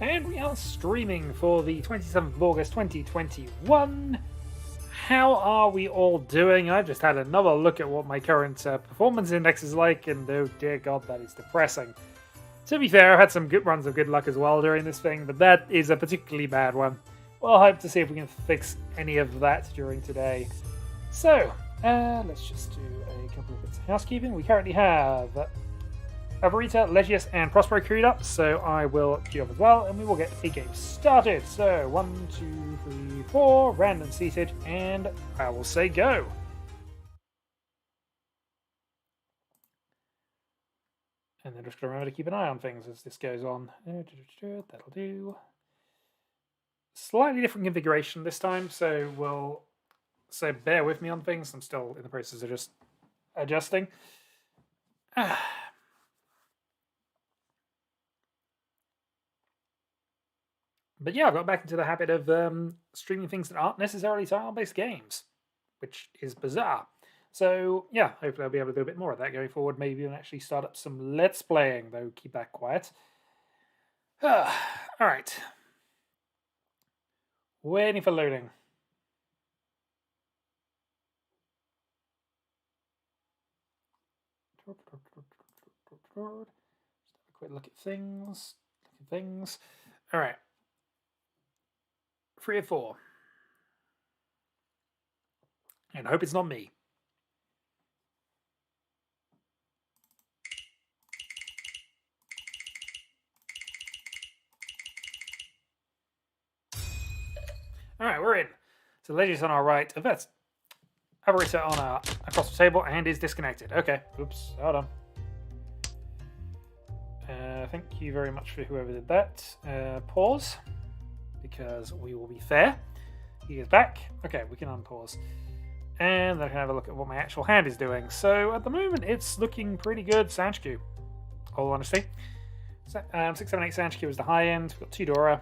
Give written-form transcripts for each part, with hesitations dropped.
And we are streaming for the 27th of August 2021. How are we all doing? I've just had another look at what my current performance index is like, and oh dear god, that is depressing. To be fair, I've had some good runs of good luck as well during this thing, but that is a particularly bad one. We'll hope to see if we can fix any of that during today. So, let's just do a couple of bits of housekeeping. We currently have Avarita, Legius, and Prospero queued up, so I will queue up as well, and we will get a game started. So, 1, 2, 3, 4, random seated, and I will say go. And then just going to remember to keep an eye on things as this goes on. That'll do. Slightly different configuration this time, so bear with me on things. I'm still in the process of just adjusting. But yeah, I've got back into the habit of streaming things that aren't necessarily tile-based games, which is bizarre. So yeah, hopefully I'll be able to do a bit more of that going forward. Maybe I'll actually start up some Let's Playing, though keep that quiet. Alright. Waiting for loading. Just have a quick look at things. Alright. 3 or 4. And I hope it's not me. Alright, we're in. So Legius on our right. That's Avarita on across the table and is disconnected. Okay. Oops. Hold on. Thank you very much for whoever did that. Pause. Because we will be fair. He is back. Okay, we can unpause. And then I can have a look at what my actual hand is doing. So at the moment, it's looking pretty good. Sanchku, all honesty. 6, 7, 8 Sanchku is the high end. We've got 2 Dora.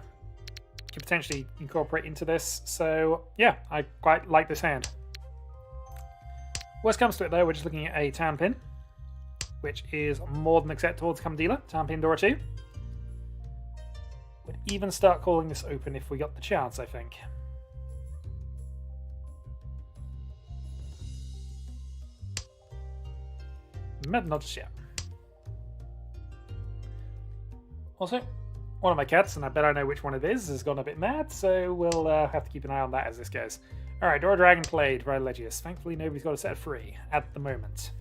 Could potentially incorporate into this. So yeah, I quite like this hand. Worst comes to it though, we're just looking at a town pin, which is more than acceptable to come dealer. Town pin Dora 2. Would even start calling this open if we got the chance, I think. Maybe not just yet. Also, one of my cats, and I bet I know which one it is, has gone a bit mad, so we'll have to keep an eye on that as this goes. Alright, Dora Dragon played by Legius. Thankfully, nobody's got a set free at the moment.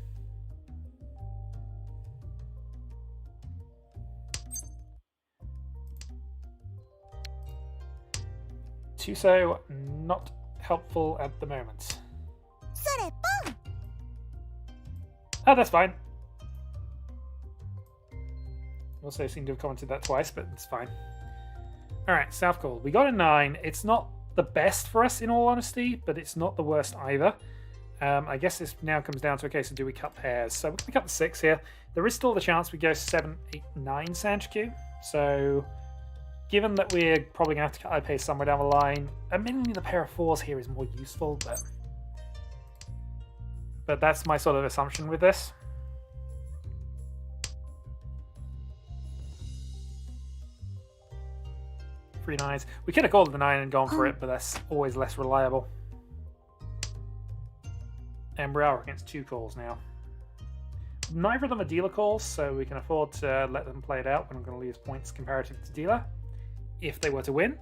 Tuso, not helpful at the moment. Oh, that's fine. Also seem to have commented that twice, but it's fine. Alright, South Call. We got a 9. It's not the best for us, in all honesty, but it's not the worst either. I guess this now comes down to a case of do we cut pairs. So we're going to cut the 6 here. There is still the chance we go 7, 8, 9 Sanchku. So given that we're probably going to have to cut our pair somewhere down the line, admittedly the pair of 4s here is more useful, but that's my sort of assumption with this. Three 9s. We could have called the 9 and gone for it, but that's always less reliable. And we are against 2 calls now. Neither of them are dealer calls, so we can afford to let them play it out. We're not going to lose points comparative to dealer if they were to win.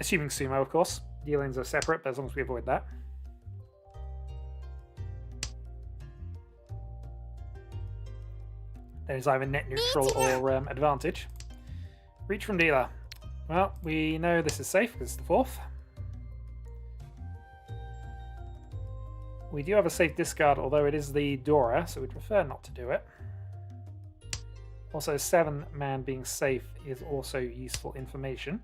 Assuming sumo, of course. Dealings are separate, but as long as we avoid that. There's either net neutral or advantage. Reach from dealer. Well, we know this is safe because it's the 4th. We do have a safe discard, although it is the Dora, so we'd prefer not to do it. Also, 7-man being safe is also useful information.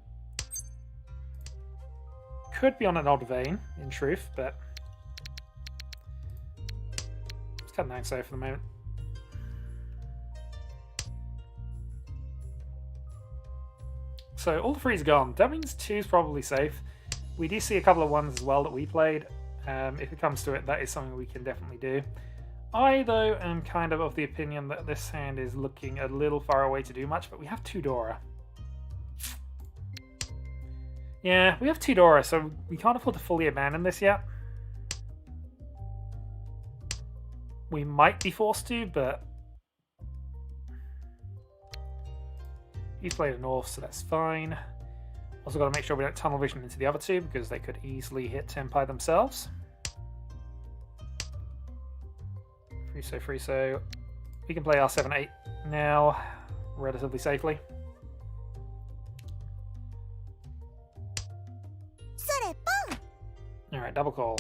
Could be on an odd vein, in truth, but let's cut 9 safe for the moment. So all the 3's gone. That means 2's probably safe. We do see a couple of 1s as well that we played. If it comes to it, that is something we can definitely do. I, though, am kind of the opinion that this hand is looking a little far away to do much, but we have 2 Dora. Yeah, we have 2 Dora, so we can't afford to fully abandon this yet. We might be forced to, but he's played a North, so that's fine. Also got to make sure we don't tunnel vision into the other 2, because they could easily hit Tenpai themselves. Free so. We can play R7-8 now, relatively safely. Alright, double call.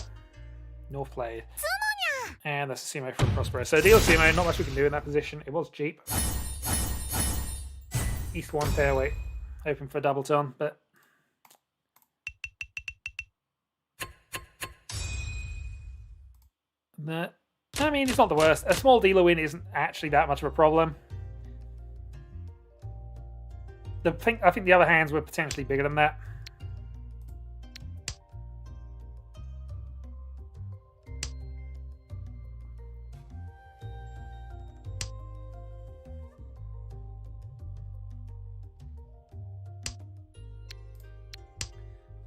North play. And that's a sumo from Prospero. So deal sumo, not much we can do in that position. It was cheap. East 1 fairway. Hoping for a double ton, but... No. I mean, it's not the worst. A small dealer win isn't actually that much of a problem. I think the other hands were potentially bigger than that.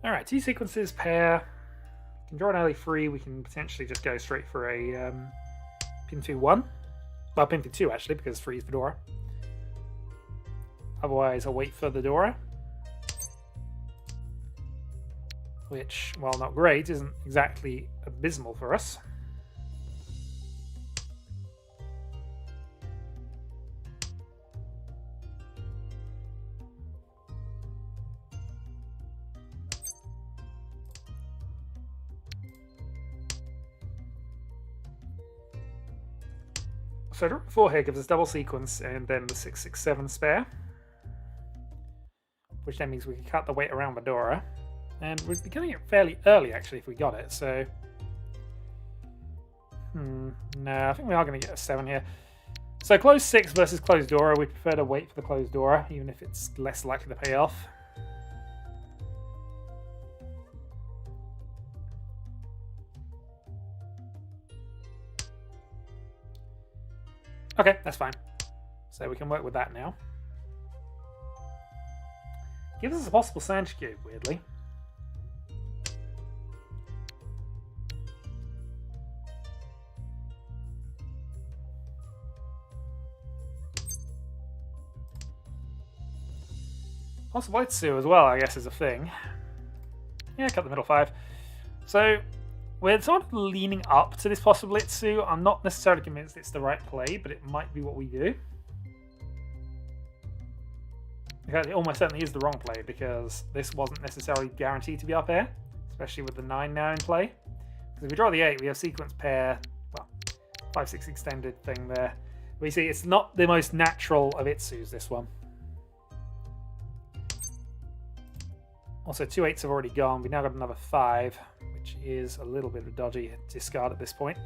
Alright, 2 sequences, pair. We can draw an early 3. We can potentially just go straight for a pin 2-1. Well, pin 2 actually, because 3 is the Dora. Otherwise, I'll wait for the Dora. Which, while not great, isn't exactly abysmal for us. So draw 4 here gives us double sequence and then the 6-6-7 spare. Which then means we can cut the weight around the Dora. And we'd be getting it fairly early actually if we got it, so... No, I think we are going to get a 7 here. So closed 6 versus closed Dora, we prefer to wait for the closed Dora, even if it's less likely to pay off. Okay, that's fine. So we can work with that now. Gives us a possible Sanch cube, weirdly. Possible Itsu as well, I guess, is a thing. Yeah, cut the middle 5. So we're sort of leaning up to this possible Itsu. I'm not necessarily convinced it's the right play, but it might be what we do. It almost certainly is the wrong play because this wasn't necessarily guaranteed to be up air, especially with the 9 now in play. Because if we draw the 8, we have sequence pair, well, 5-6 extended thing there. But you see, it's not the most natural of Itsus, this one. Also, 2 8s have already gone. We now got another 5, which is a little bit of a dodgy discard at this point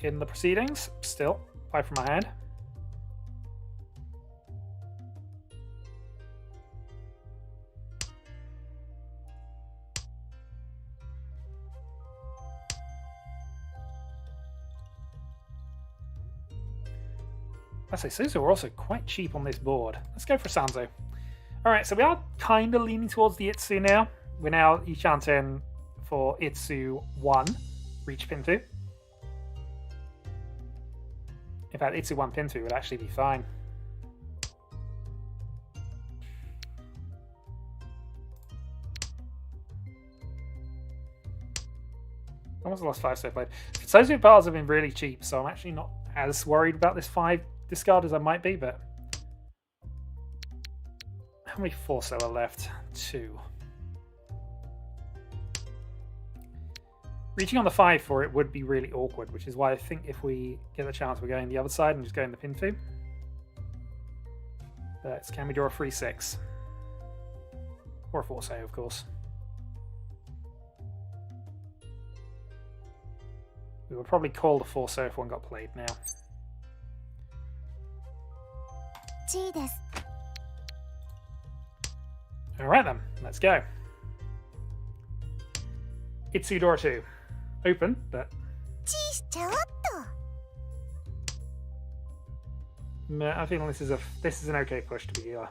in the proceedings. Still, 5 from my hand. I say Suzu are also quite cheap on this board. Let's go for Sanzo. Alright, so we are kind of leaning towards the Itsu now. We're now Ichanten for Itsu 1, Riichi pin 2. In fact, Itsu 1 pin 2 would actually be fine. Almost the last 5 so played. Suzu bars have been really cheap, so I'm actually not as worried about this 5 discard as I might be, but... How many Forso are left? 2. Reaching on the 5 for it would be really awkward, which is why I think if we get the chance, we're going the other side and just going the pin 2. But can we draw a free 6? Or a Forso, of course. We would probably call the Forso if one got played now. Alright then, let's go. Itsu door 2. Open, but... I feel this is an okay push to be here.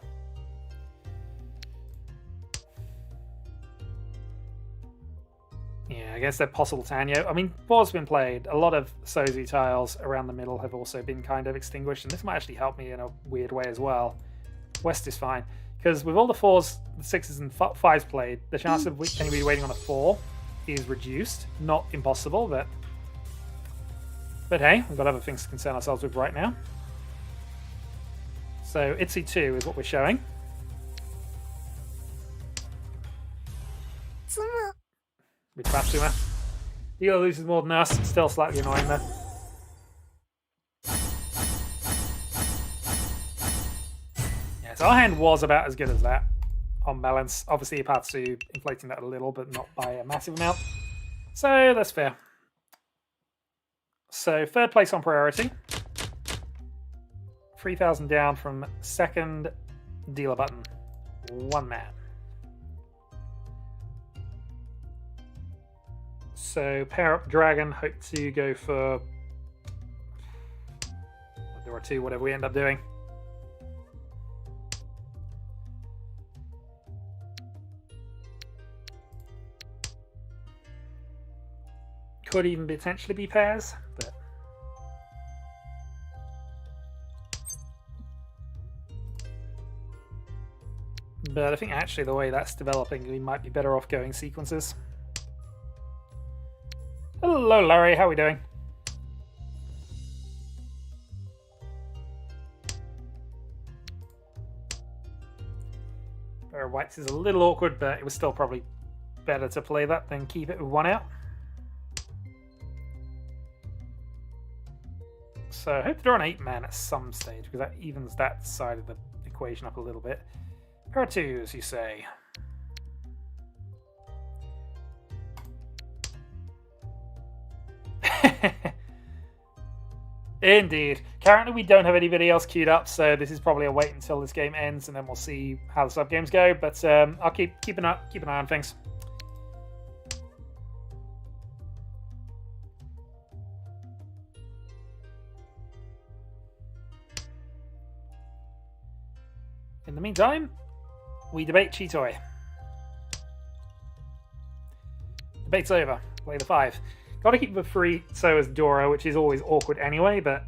against their possible Tanyo. I mean, four's been played. A lot of Sozu tiles around the middle have also been kind of extinguished, and this might actually help me in a weird way as well. West is fine, because with all the 4s, the 6s, and 5s played, the chance of anybody waiting on a 4 is reduced. Not impossible, but hey, we've got other things to concern ourselves with right now. So Itzy 2 is what we're showing. With Batsuma. Dealer loses more than us. Still slightly annoying though. Yeah, so our hand was about as good as that on balance. Obviously, Ipatsu inflating that a little, but not by a massive amount. So that's fair. So third place on priority. 3,000 down from second dealer button. One man. So pair up Dragon, hope to go for or 2, whatever we end up doing. Could even potentially be pairs, but I think actually the way that's developing, we might be better off going sequences. Hello, Larry. How are we doing? Pair of whites is a little awkward, but it was still probably better to play that than keep it with 1 out. So I hope to draw an 8-man at some stage, because that evens that side of the equation up a little bit. Pair of 2s, you say. Indeed. Currently we don't have anybody else queued up, so this is probably a wait until this game ends and then we'll see how the sub games go, but I'll keep an eye on things. In the meantime, we debate Chitoi. Debate's over. Play the 5. Gotta keep the 3 so as Dora, which is always awkward anyway, but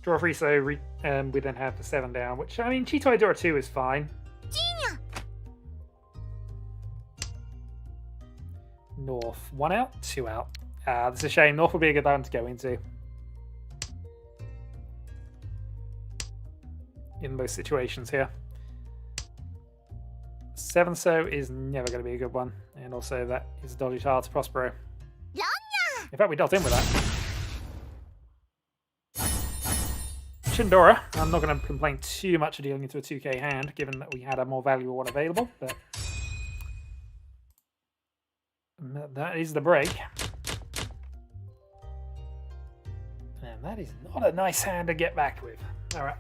draw 3 so we then have the 7 down, which, I mean, Chitoi Dora 2 is fine. North, 1 out, 2 out. That's a shame. North would be a good one to go into in most situations here. 7 so is never going to be a good one, and also that is a dodgy tile to Prospero. In fact, we dealt in with that. Shindora, I'm not going to complain too much of dealing into a 2k hand, given that we had a more valuable one available, but that is the break. And that is not a nice hand to get back with. Alright.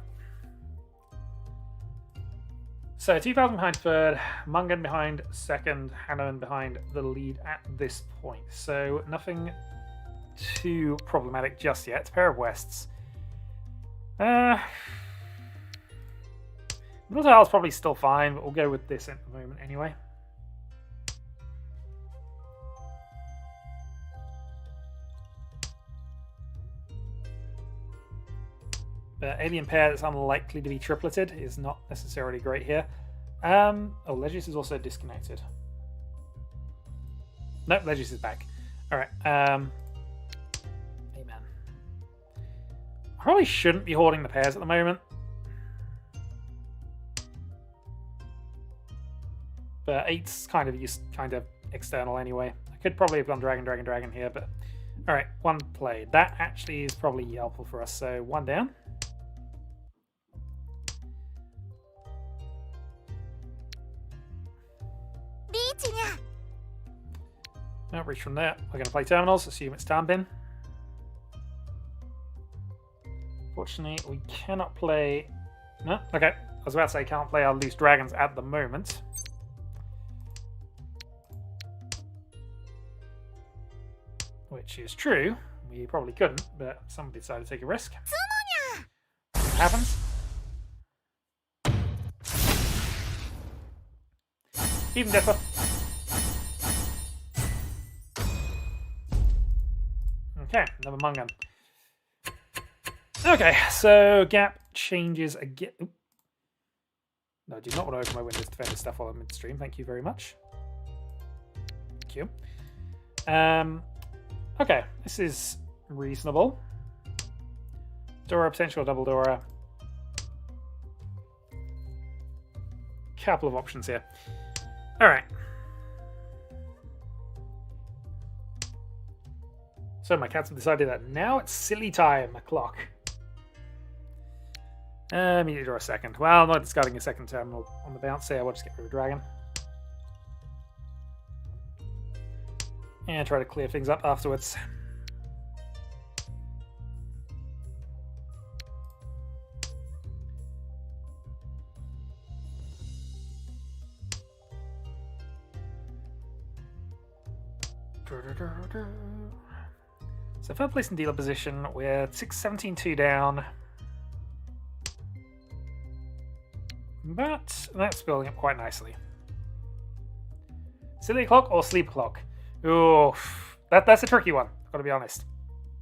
So 2,000 behind third, Mungan behind second, Hanuman behind the lead at this point. So nothing too problematic just yet. Pair of Wests. Middle tile's probably still fine, but we'll go with this at the moment anyway. But alien pair that's unlikely to be tripleted is not necessarily great here. Oh, Legis is also disconnected. Nope, Legis is back. Alright, hey man. I probably shouldn't be hoarding the pairs at the moment. But 8's kind of external anyway. I could probably have gone Dragon here, but alright, 1 played. That actually is probably helpful for us, so 1 down. No, reach from there. We're going to play terminals, assume it's Tampin. Fortunately, we cannot play... No? Okay. I was about to say can't play our loose dragons at the moment. Which is true. We probably couldn't, but somebody decided to take a risk. What happens? Even differ. Okay, another Mungan. Okay, so gap changes again. Oop. No, I do not want to open my Windows Defender stuff while I'm midstream. Thank you very much. Thank you. Okay, this is reasonable. Dora, potential double Dora. Couple of options here. All right. So my cats have decided that now it's silly time o'clock. Immediately draw a second. Well, I'm not discarding a second terminal on the bounce here. We'll just get rid of a dragon. And try to clear things up afterwards. So third place in dealer position, we're 6-17-2 down. But that's building up quite nicely. Silly clock or sleep clock? Ooh, that's a tricky one, gotta be honest.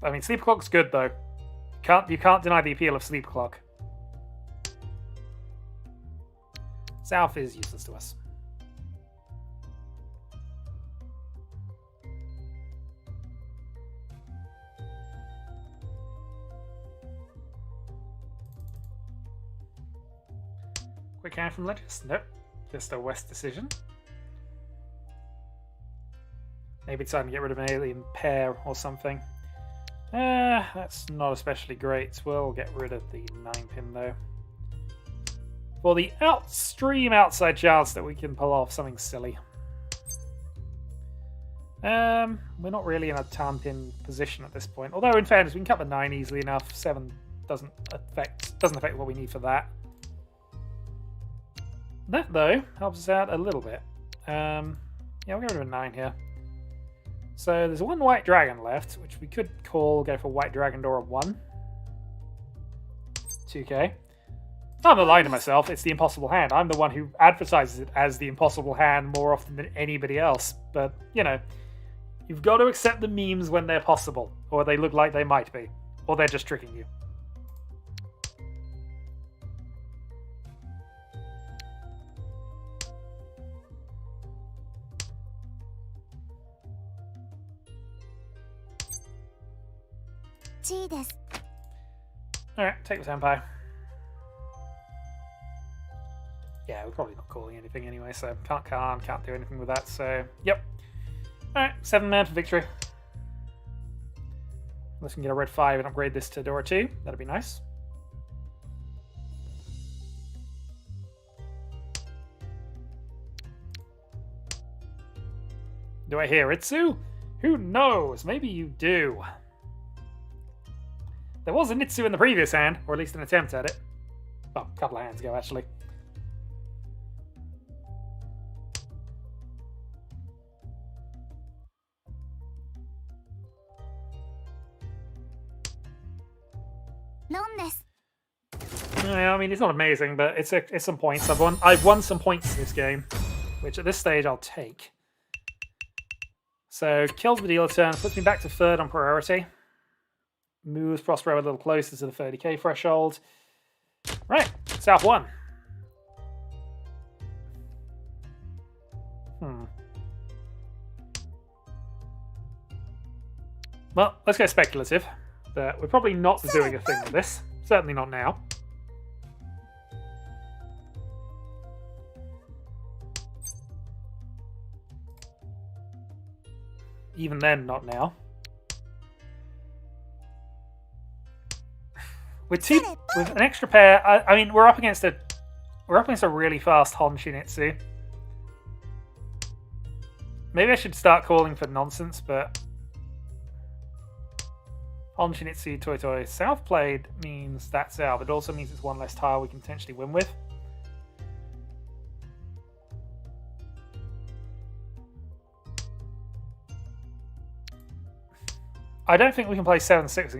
I mean, sleep clock's good though. You can't deny the appeal of sleep clock. South is useless to us. Quick hand from Legis? Nope. Just a west decision. Maybe it's time to get rid of an alien pair or something. That's not especially great. We'll get rid of the 9-pin though. For the outside chance that we can pull off something silly. We're not really in a 10-pin position at this point. Although in fairness, we can cut the 9 easily enough. 7 doesn't affect what we need for that. That, though, helps us out a little bit. Yeah, we'll get rid of a 9 here. So there's one white dragon left, which we could go for white dragon Dora 1. 2k. I'm not lying to myself, it's the impossible hand. I'm the one who advertises it as the impossible hand more often than anybody else. But, you know, you've got to accept the memes when they're possible, or they look like they might be, or they're just tricking you. Alright, take the Senpai. Yeah, we're probably not calling anything anyway, so can't do anything with that, so yep. Alright, 7 man for victory. Unless we can get a red 5 and upgrade this to Dora 2, that'd be nice. Do I hear Itsu? Who knows? Maybe you do. There was a Nitsu in the previous hand, or at least an attempt at it. Well, a couple of hands ago, actually. Yeah, I mean, it's not amazing, but it's some points. I've won some points in this game, which at this stage I'll take. So, kills the dealer turn, puts me back to 3rd on priority. Moves Prospero a little closer to the 30k threshold. Right, South 1. Well, let's go speculative. But we're probably not doing a thing with this. Certainly not now. Even then, not now. With an extra pair, I mean, we're up against a really fast Hon Shinitsu. Maybe I should start calling for nonsense, but Hon Shinitsu Toy Toy South played means that's out, but it also means it's one less tile we can potentially win with. I don't think we can play 7-6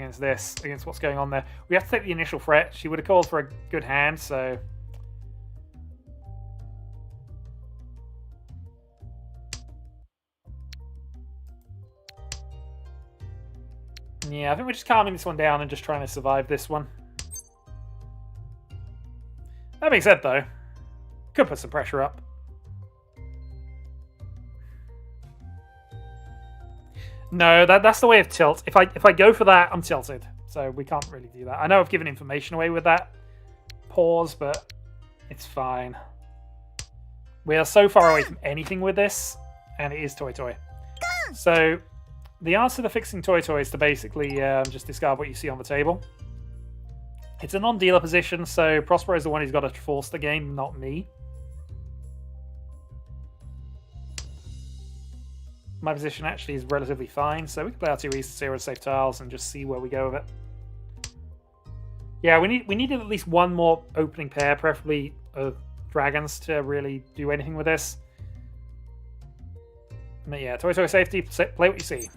against what's going on there. We have to take the initial threat. She would have called for a good hand, so... Yeah, I think we're just calming this one down and just trying to survive this one. That being said, though, could put some pressure up. No, that's the way of tilt. If I go for that, I'm tilted. So we can't really do that. I know I've given information away with that pause, but it's fine. We are so far away from anything with this, and it is Toy Toy. So the answer to fixing Toy Toy is to basically just discard what you see on the table. It's a non-dealer position, so Prospero is the one who's got to force the game, not me. My position actually is relatively fine, so we can play our 2 East 0 safe tiles and just see where we go with it. Yeah, we needed at least one more opening pair, preferably of dragons, to really do anything with this. But yeah, Toy Toy safety, play what you see.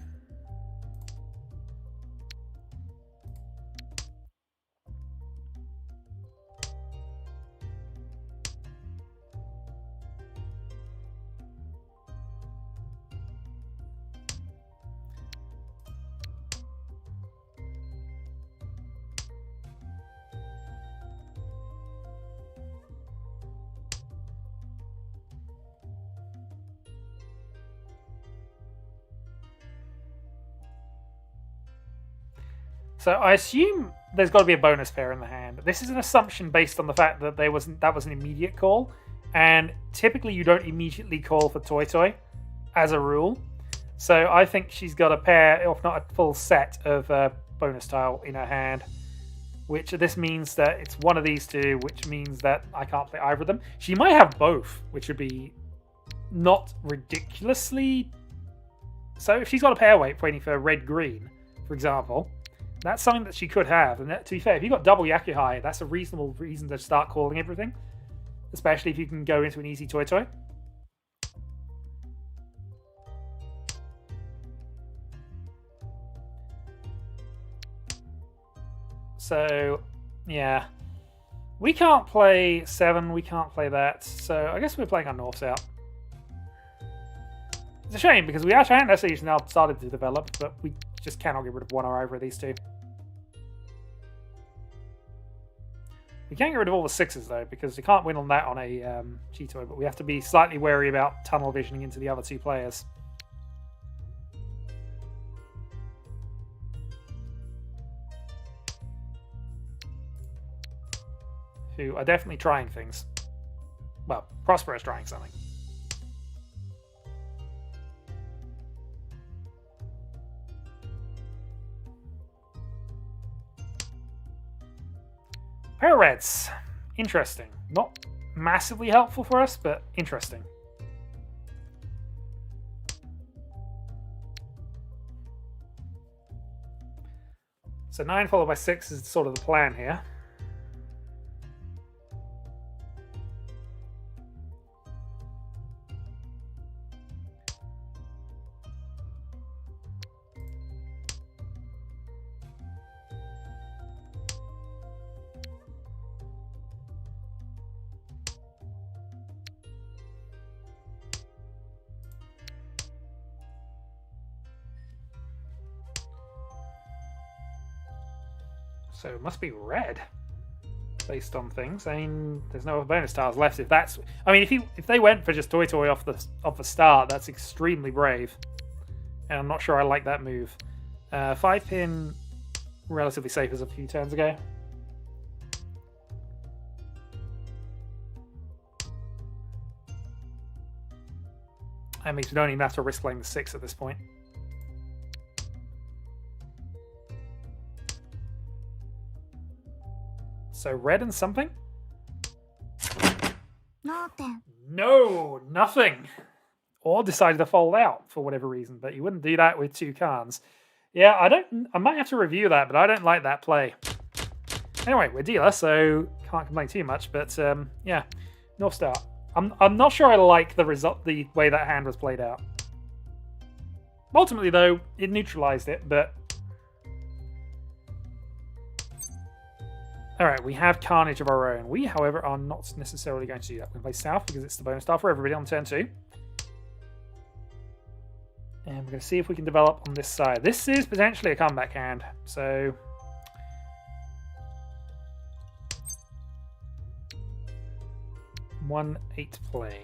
So I assume there's got to be a bonus pair in the hand. This is an assumption based on the fact that that was an immediate call, and typically you don't immediately call for Toy Toy, as a rule. So I think she's got a pair, if not a full set, of bonus tile in her hand, which this means that it's one of these two, which means that I can't play either of them. She might have both, which would be not ridiculously... So if she's got a pair waiting for red-green, for example... That's something that she could have. And to be fair, if you've got double Yakuhai, that's a reasonable reason to start calling everything. Especially if you can go into an easy Toy Toy. So, yeah. We can't play 7, we can't play that. So I guess we're playing our Norths out. It's a shame, because we actually haven't necessarily now started to develop, but we just cannot get rid of one or either of these two. We can't get rid of all the 6s, though, because we can't win on that on a Cheetoy, but we have to be slightly wary about tunnel visioning into the other 2 players. Who are definitely trying things. Well, Prospero's trying something. Pair of reds. Interesting. Not massively helpful for us, but interesting. So 9 followed by 6 is sort of the plan here. So it must be red, based on things. I mean, there's no other bonus tiles left. If that's, I mean, if they went for just Toy Toy off the start, that's extremely brave, and I'm not sure I like that move. 5-pin, relatively safe as a few turns ago. That means we don't even have to risk playing the 6 at this point. So red and something? No, nothing. Or decided to fold out for whatever reason, but you wouldn't do that with 2 cards. Yeah, I might have to review that, but I don't like that play. Anyway, we're dealer, so can't complain too much, but yeah, North Star. I'm not sure I like the result, the way that hand was played out. Ultimately, though, it neutralized it, but... Alright, we have Carnage of our own. We, however, are not necessarily going to do that. We're going to play South because it's the bonus star for everybody on turn 2. And we're going to see if we can develop on this side. This is potentially a comeback hand, so... One 8 play.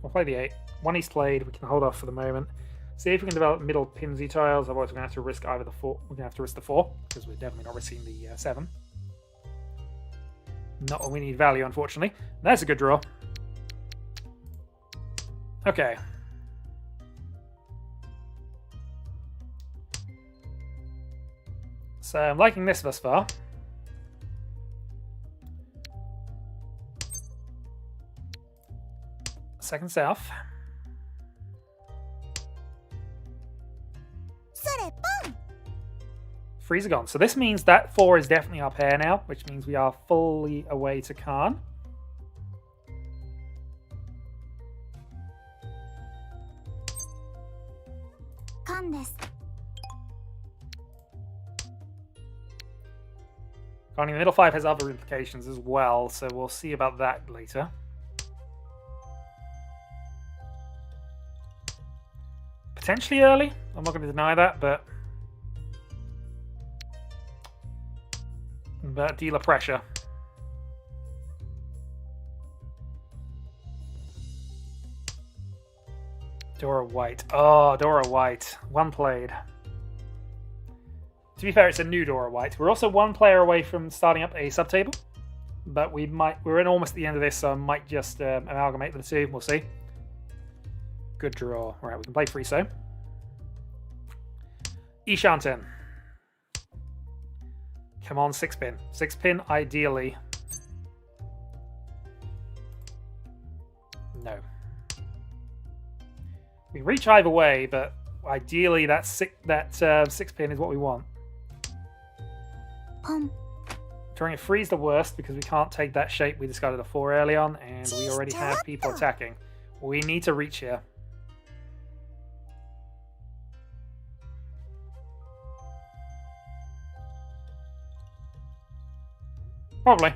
We'll play the 8. One East played, we can hold off for the moment. See if we can develop middle pinsy tiles, otherwise we're going to have to risk either the 4. We're going to have to risk the 4, because we're definitely not risking the 7. Not when we need value, unfortunately. That's a good draw. Okay. So I'm liking this thus far. Second south. Freeze are gone. So this means that 4 is definitely our pair now, which means we are fully away to Khan. Conning the middle 5 has other implications as well, so we'll see about that later. Potentially early. I'm not going to deny that, but dealer pressure. Dora White. Oh, Dora White. One played. To be fair, it's a new Dora White. We're also one player away from starting up a subtable, but we're in almost the end of this, so I might just amalgamate the two. We'll see. Good draw. All right, we can play Friso. Ishanten. Come on, 6-pin. 6-pin, ideally. No. We reach either way, but ideally that 6-pin is what we want. Drawing a freeze the worst because we can't take that shape. We discarded a 4 early on, and we already have people attacking. We need to reach here. Probably.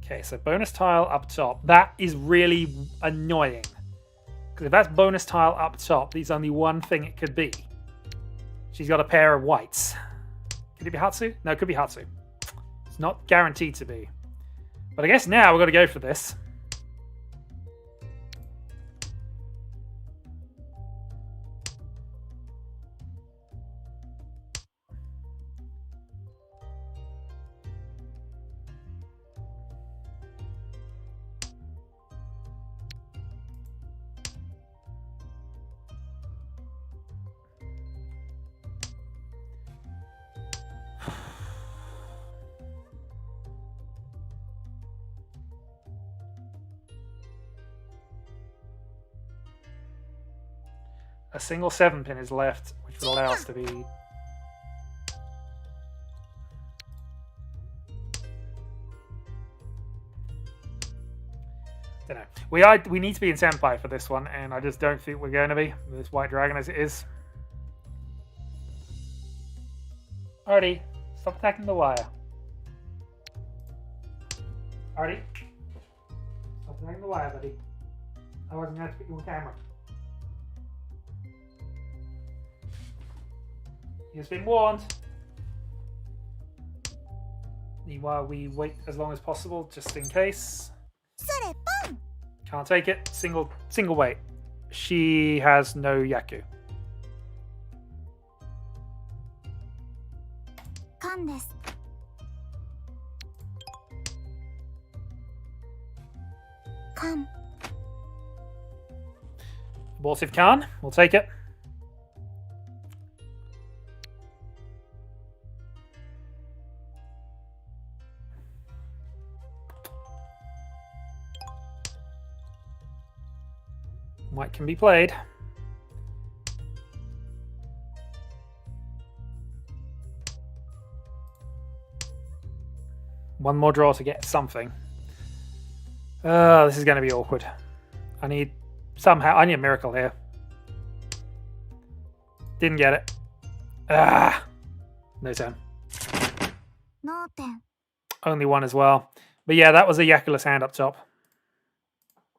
Okay, so bonus tile up top. That is really annoying. Because if that's bonus tile up top, there's only one thing it could be. She's got a pair of whites. Could it be Hatsu? No, it could be Hatsu. It's not guaranteed to be. But I guess now we've got to go for this. A single 7-pin is left, which will allow us to be... Don't know. We need to be in Senpai for this one, and I just don't think we're going to be. This White Dragon as it is. Artie, stop attacking the wire. Artie, stop attacking the wire, buddy. Otherwise I'm going to have to put you on camera. He's been warned. Meanwhile, we wait as long as possible, just in case. Can't take it. Single wait. She has no Yaku. Abortive Khan. We'll take it. White can be played. One more draw to get something. This is going to be awkward. I need a miracle here. Didn't get it. No turn. Only one as well. But yeah, that was a Yakulus hand up top.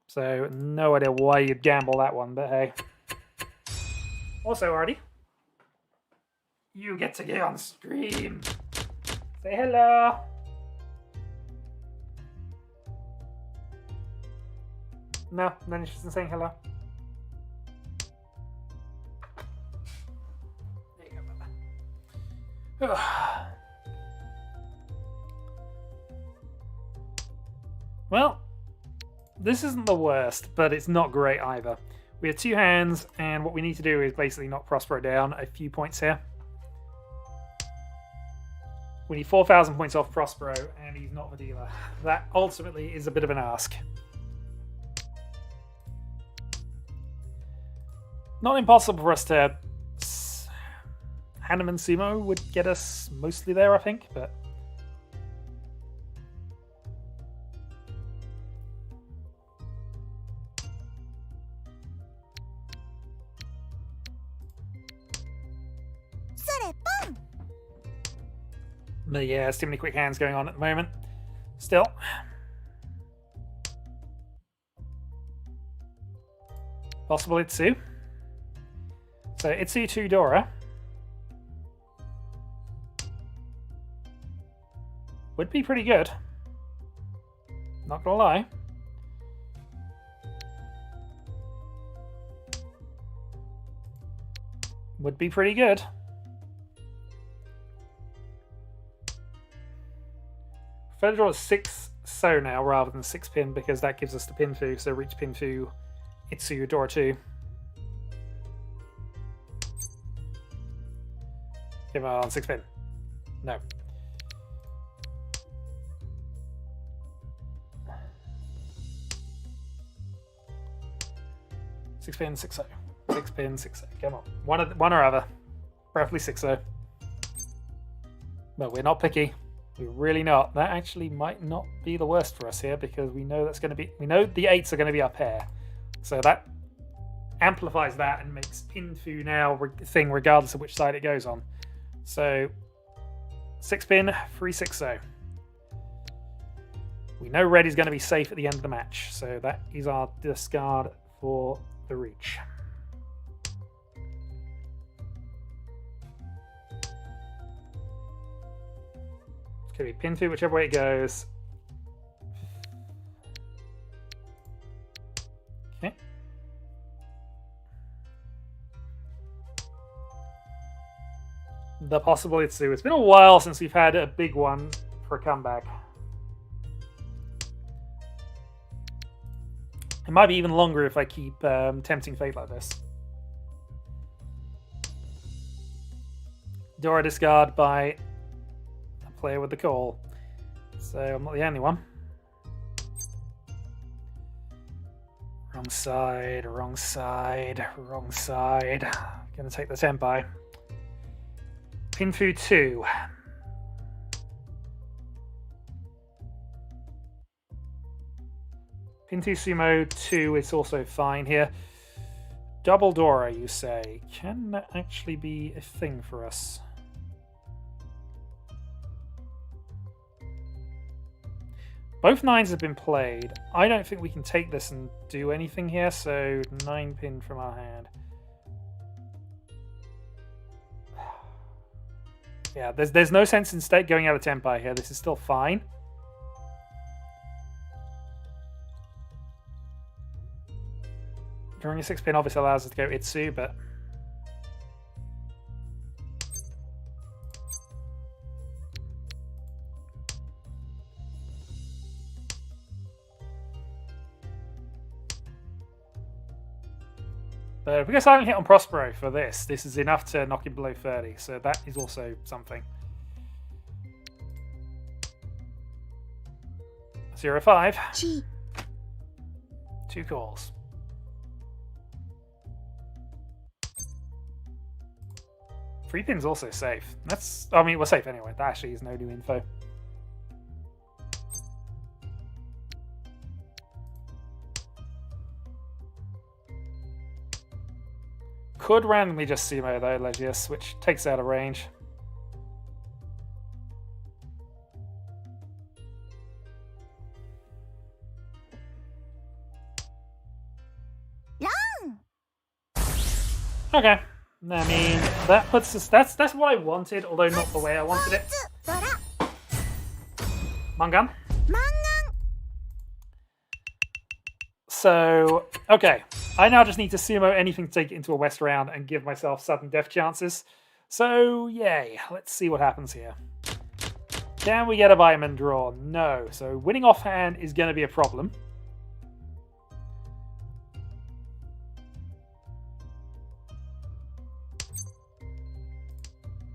So no idea why you'd gamble that one, but hey. Also, Artie, you get to get on stream. Say hello. No interest in saying hello. There you go, Bubba. Well, this isn't the worst, but it's not great either. We have two hands, and what we need to do is basically knock Prospero down a few points here. We need 4,000 points off Prospero, and he's not the dealer. That ultimately is a bit of an ask. Not impossible for us to... Hanneman Sumo would get us mostly there, I think, but... But yeah, there's too many quick hands going on at the moment. Still. Possible Itsu. So Itsu to Dora. Would be pretty good. Not gonna lie. Would be pretty good. Federal is 6 so now rather than 6 pin because that gives us the pin fu, so reach pin fu, Itsu, Dora 2. Give him on 6 pin. No. Six pin, 6-0. 6 pin, 6-0. Come on. One or other. Preferably 6-0. But we're not picky. We're really not. That actually might not be the worst for us here because we know that's going to be. We know the 8s are going to be our pair, so that amplifies that and makes Pinfu now thing regardless of which side it goes on. So 6 pin, 3-6-0. We know red is going to be safe at the end of the match, so that is our discard for the reach. Could be pin through whichever way it goes. Okay. The possible Itsu. It's been a while since we've had a big one for a comeback. It might be even longer if I keep tempting fate like this. Dora discard by player with the call, so I'm not the only one. Wrong side, wrong side, wrong side. Gonna take the Tenpai. Pinfu 2. Pinfu Sumo 2 is also fine here. Double Dora, you say. Can that actually be a thing for us? Both 9s have been played. I don't think we can take this and do anything here, so 9 pin from our hand. Yeah, there's no sense in going out of Tenpai here. This is still fine. Drawing a 6 pin obviously allows us to go Itsu, but... But if we go silent hit on Prospero for this, this is enough to knock him below 30, so that is also something. 0-5. 2 calls. Free pin's also safe. That's, I mean, we're safe anyway. That actually is no new info. Could randomly just sumo though, Legius, which takes out of range. Okay. I mean, that puts us... That's what I wanted, although not the way I wanted it. Mangan. So, okay. I now just need to sumo anything to take it into a West round and give myself sudden death chances. So, yay. Let's see what happens here. Can we get a Bioman draw? No. So, winning offhand is going to be a problem.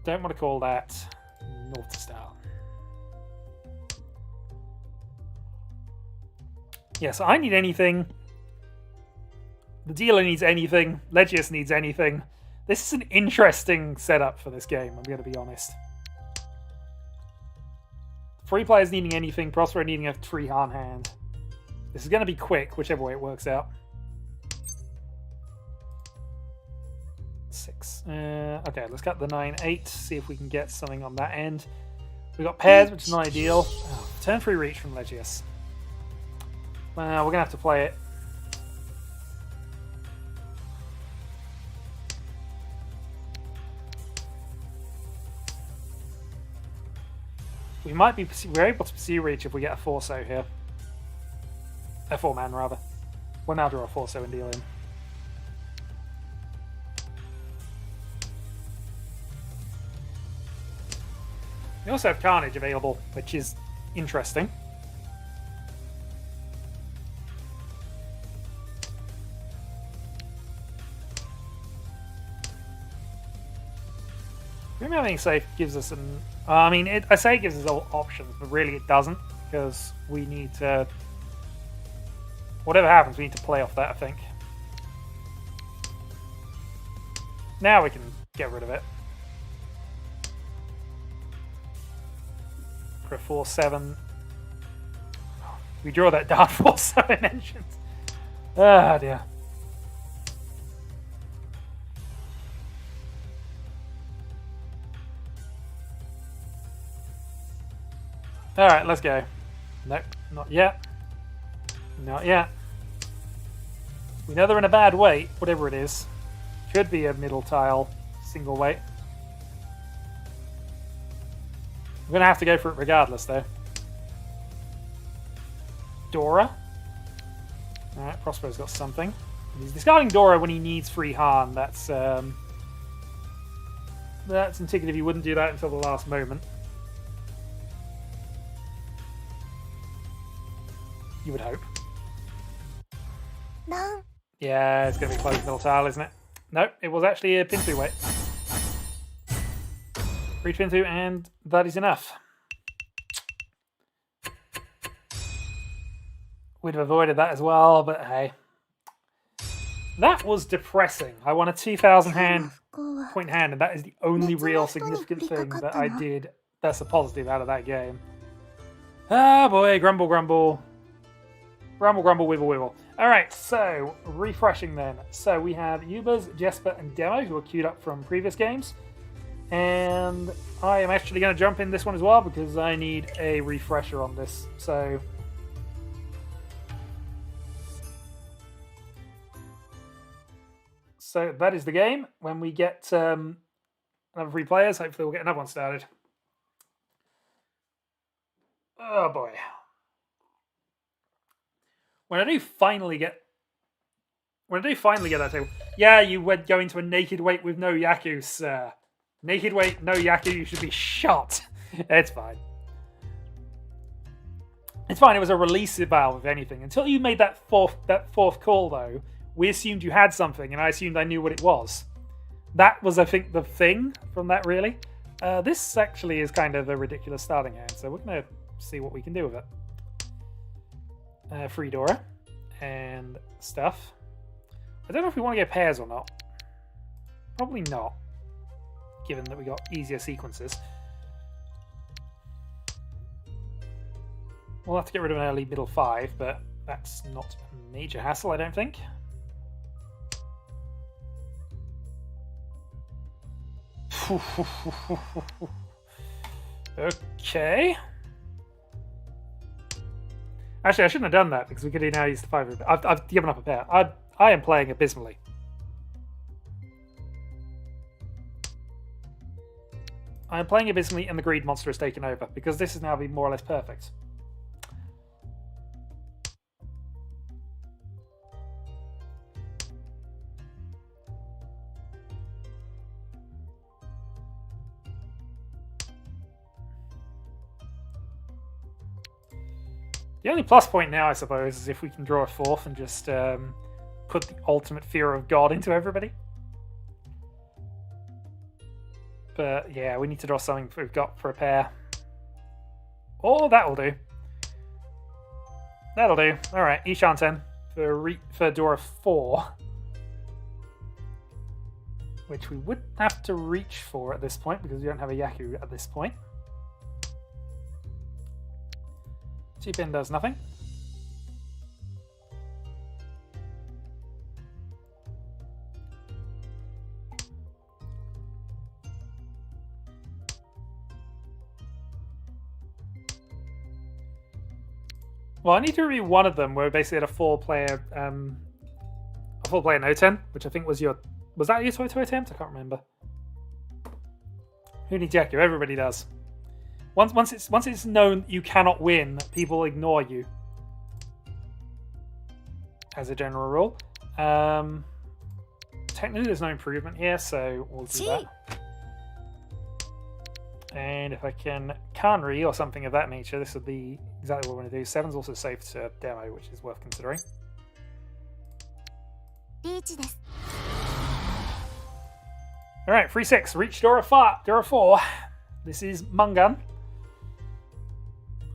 Don't want to call that North Star. Yes, I need anything. The dealer needs anything. Legius needs anything. This is an interesting setup for this game, I'm going to be honest. 3 players needing anything, Prospero needing a 3-Han hand. This is going to be quick, whichever way it works out. 6. Okay, let's cut the 9-8, see if we can get something on that end. We've got pairs, which is not ideal. Oh, turn 3 reach from Legius. We're going to have to play it. We're able to pursue Reach if we get a 4-so here. A 4-man, rather. We'll now draw a 4-so and deal in. We also have Carnage available, which is interesting. Having safe gives us an... I mean, I say it gives us all options, but really it doesn't, because we need to... Whatever happens, we need to play off that, I think. Now we can get rid of it. For a 4-7. We draw that dart 4-7 entrance. Ah, dear. Alright, let's go. Nope, not yet. Not yet. We know they're in a bad weight, whatever it is. Could be a middle tile, single weight. I'm going to have to go for it regardless, though. Dora. Alright, Prospero's got something. He's discarding Dora when he needs free Han. That's indicative he wouldn't do that until the last moment. You would hope. No. Yeah, it's going to be close middle tile, isn't it? Nope, it was actually a Pintu weight. Reach Pintu, and that is enough. We'd have avoided that as well, but hey. That was depressing. I won a 2,000 point hand, and that is the only real significant thing that I did that's a positive out of that game. Ah boy, grumble, grumble. Grumble, grumble, wibble, wibble. Alright, so, refreshing then. So we have Ubers, Jesper, and Demo, who are queued up from previous games. And I am actually going to jump in this one as well, because I need a refresher on this. So that is the game. When we get another 3 players, hopefully we'll get another one started. Oh boy. When I do finally get that table, yeah, you would go into a naked weight with no Yaku, sir. Naked weight, no Yaku, you should be shot. It's fine. It's fine. It was a release valve, if anything. Until you made that fourth call, though, we assumed you had something, and I assumed I knew what it was. That was, I think, the thing from that. Really, this actually is kind of a ridiculous starting hand, so we're gonna see what we can do with it. Free Dora and stuff. I don't know if we want to get pairs or not. Probably not, given that we got easier sequences. We'll have to get rid of an early middle 5, but that's not a major hassle, I don't think. Okay. Actually, I shouldn't have done that, because we could now use the 5. I've given up a pair. I am playing abysmally. I'm playing abysmally and the greed monster is taken over, because this has now been more or less perfect. The only plus point now, I suppose, is if we can draw a fourth and just put the ultimate fear of God into everybody. But yeah, we need to draw something we've got for a pair. Oh, that'll do. That'll do. Alright, Ishanten for Dora 4. Which we would have to reach for at this point, because we don't have a Yaku at this point. Cheap-in does nothing. Well, I need to review one of them where we basically had a four-player no-10, which I think was your... Was that your Toy attempt? I can't remember. Who needs Yaku? Everybody does. Once it's known you cannot win, people ignore you. As a general rule. Technically, there's no improvement here, so we'll do that. And if I can Kanri or something of that nature, this would be exactly what we're going to do. 7's also safe to demo, which is worth considering. Riichi. Alright, 3-6. Reach Dora 4. This is Mungan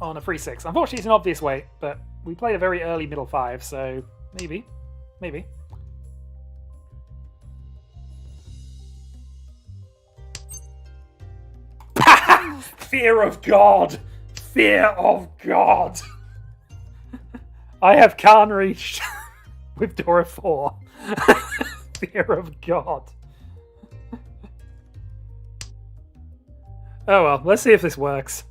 on a 3-6. Unfortunately, it's an obvious weight, but we played a very early middle 5, so maybe. Fear of God! Fear of God! I have Khan reached with Dora 4. Fear of God. Oh well, let's see if this works.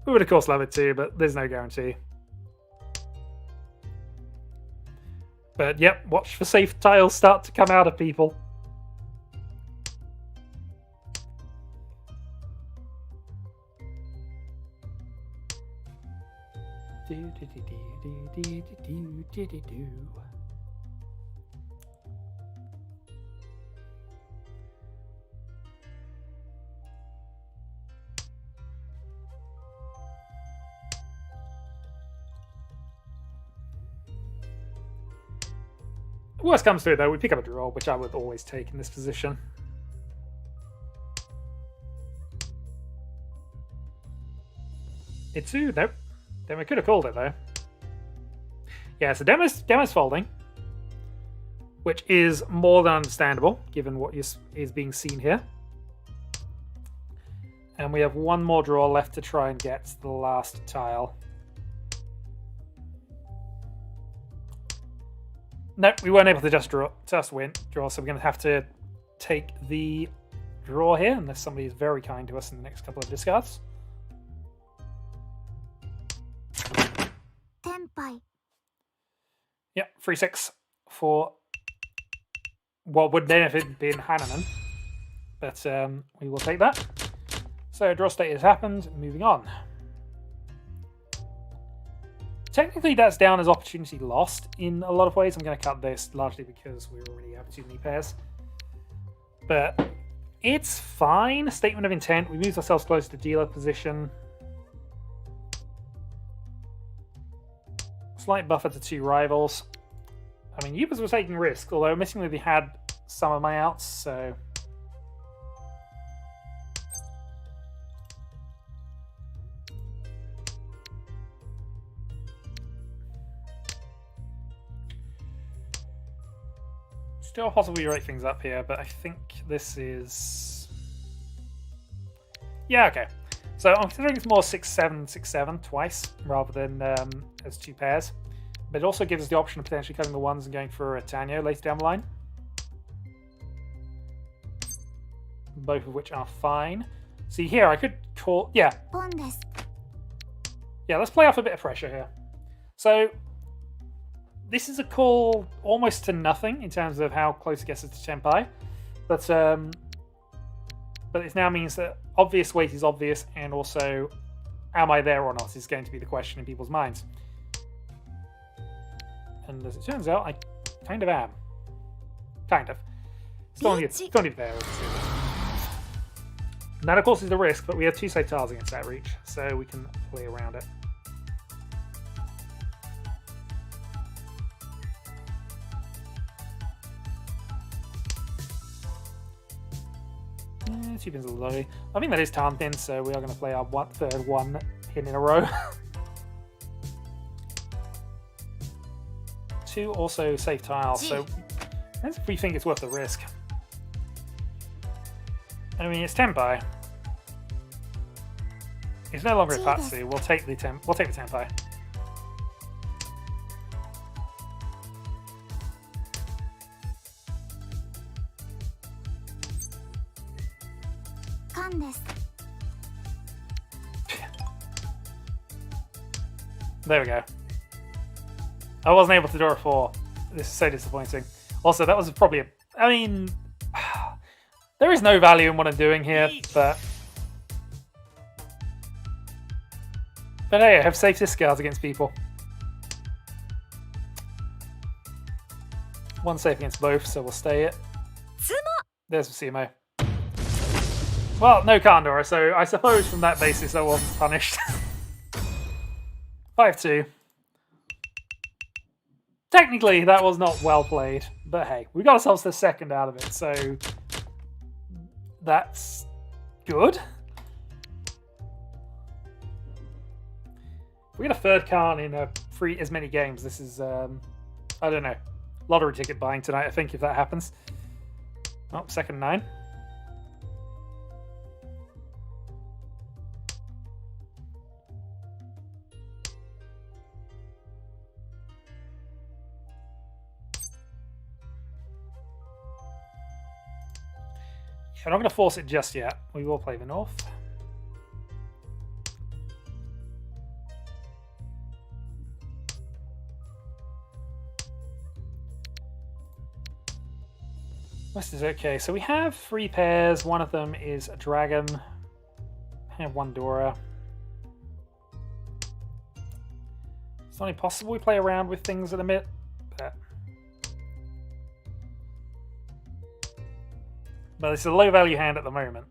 We would of course love it too, but there's no guarantee. But yep, watch for safe tiles start to come out of people. Worst comes to it though, we pick up a draw, which I would always take in this position. Itsu? Nope. Then we could have called it though. Yeah, so Demo's folding, which is more than understandable given what is being seen here. And we have one more draw left to try and get the last tile. Nope, we weren't able to just draw, so we're going to have to take the draw here, unless somebody is very kind to us in the next couple of discards. Tenpai. Yep, 3-6 for what would then have been Hananan. But we will take that. So draw state has happened, moving on. Technically that's down as opportunity lost in a lot of ways. I'm going to cut this largely because we already have too many pairs. But it's fine. Statement of intent. We moved ourselves closer to dealer position. Slight buffer to 2 rivals. I mean, Ubers was taking risk, although missingly they had some of my outs, so... Still possibly rate things up here, but I think this is... Yeah, okay. So I'm considering it's more 6-7, 6-7 twice, rather than as 2 pairs. But it also gives us the option of potentially cutting the 1s and going for a Tanyo later down the line. Both of which are fine. See here, I could call... Yeah. Yeah, let's play off a bit of pressure here. So... This is a call almost to nothing in terms of how close it gets to Tenpai. But but it now means that obvious weight is obvious, and also, am I there or not is going to be the question in people's minds. And as it turns out, I kind of am. Kind of. Still only there. And that, of course, is the risk, but we have 2 safe tiles against that Reach, so we can play around it. Yeah, 2 pins a little low. I think that is Tarn pin, so we are going to play our third 1 pin in a row. 2 also safe tiles, so that's if we think it's worth the risk. I mean, it's Tenpai. It's no longer a Tatsu. We'll take the Tenpai. There we go. I wasn't able to draw a 4. This is so disappointing. Also, that was probably a... I mean... There is no value in what I'm doing here, but... But hey, I have safe discards against people. 1 safe against both, so we'll stay it. There's the CMO. Well, no Kandora, so I suppose from that basis I wasn't punished. 5-2. Technically, that was not well played, but hey, we got ourselves the second out of it, so that's good. If we get a third card in as many games, this is, I don't know, lottery ticket buying tonight, I think, if that happens. Oh, second 9. I'm not going to force it just yet. We will play the North. West is okay. So we have 3 pairs. One of them is a dragon. I have 1 Dora. It's only possible we play around with things at a bit, but it's a low value hand at the moment.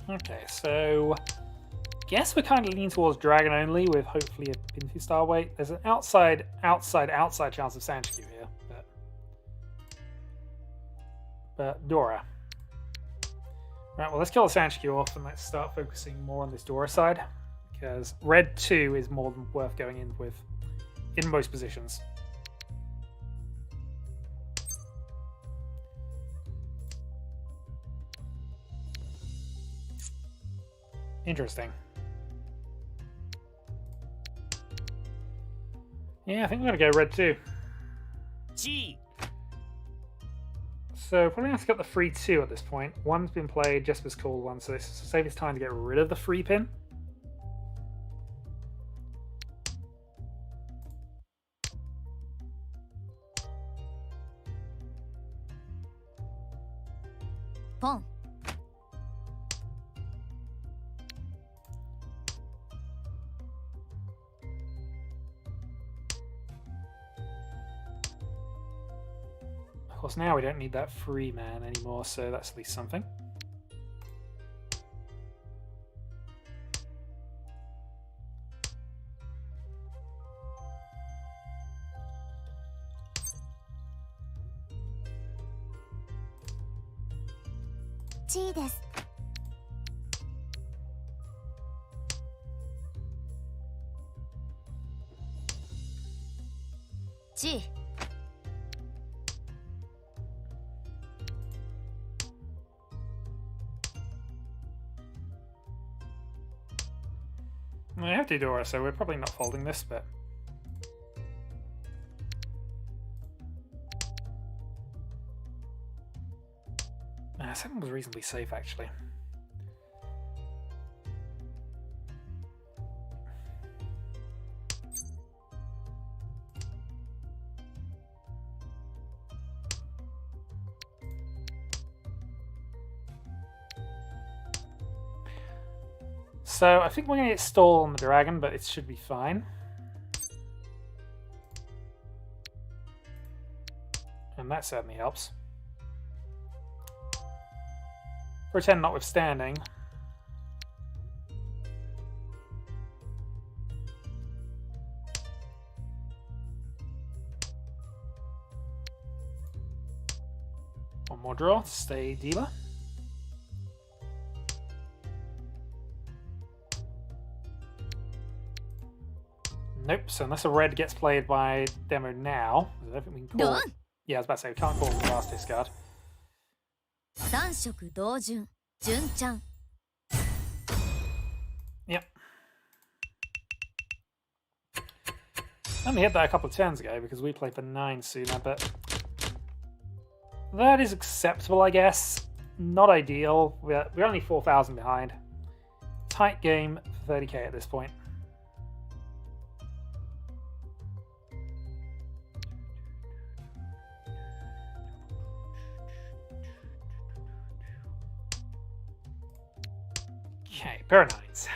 Okay, so guess we're kind of leaning towards dragon only with hopefully a pin 2 star weight. There's an outside chance of Sanshku here. But Dora. Right, well, let's kill the Sanshku off and let's start focusing more on this Dora side, because red 2 is more than worth going in with in most positions. Interesting. Yeah, I think we're going to go red 2. G. So probably have to get the free 2 at this point. 1's been played, Jesper's called 1, so it's the safest time to get rid of the free pin. Pon. Of course, now we don't need that free man anymore, so that's at least something. G です。G. I have to Dora, so we're probably not folding this, but... Second was reasonably safe, actually. So I think we're going to get stall on the dragon, but it should be fine. And that certainly helps. For a 10 notwithstanding. One more draw to stay dealer. Nope, so unless a red gets played by demo now, I don't think we can call. Yeah, I was about to say we can't call the last discard. 三色同順順ちゃん Yep. I only hit that a couple of turns ago because we played for 9 sooner, but that is acceptable, I guess. Not ideal. We're only 4,000 behind. Tight game for 30k at this point. Okay, pair of 9s.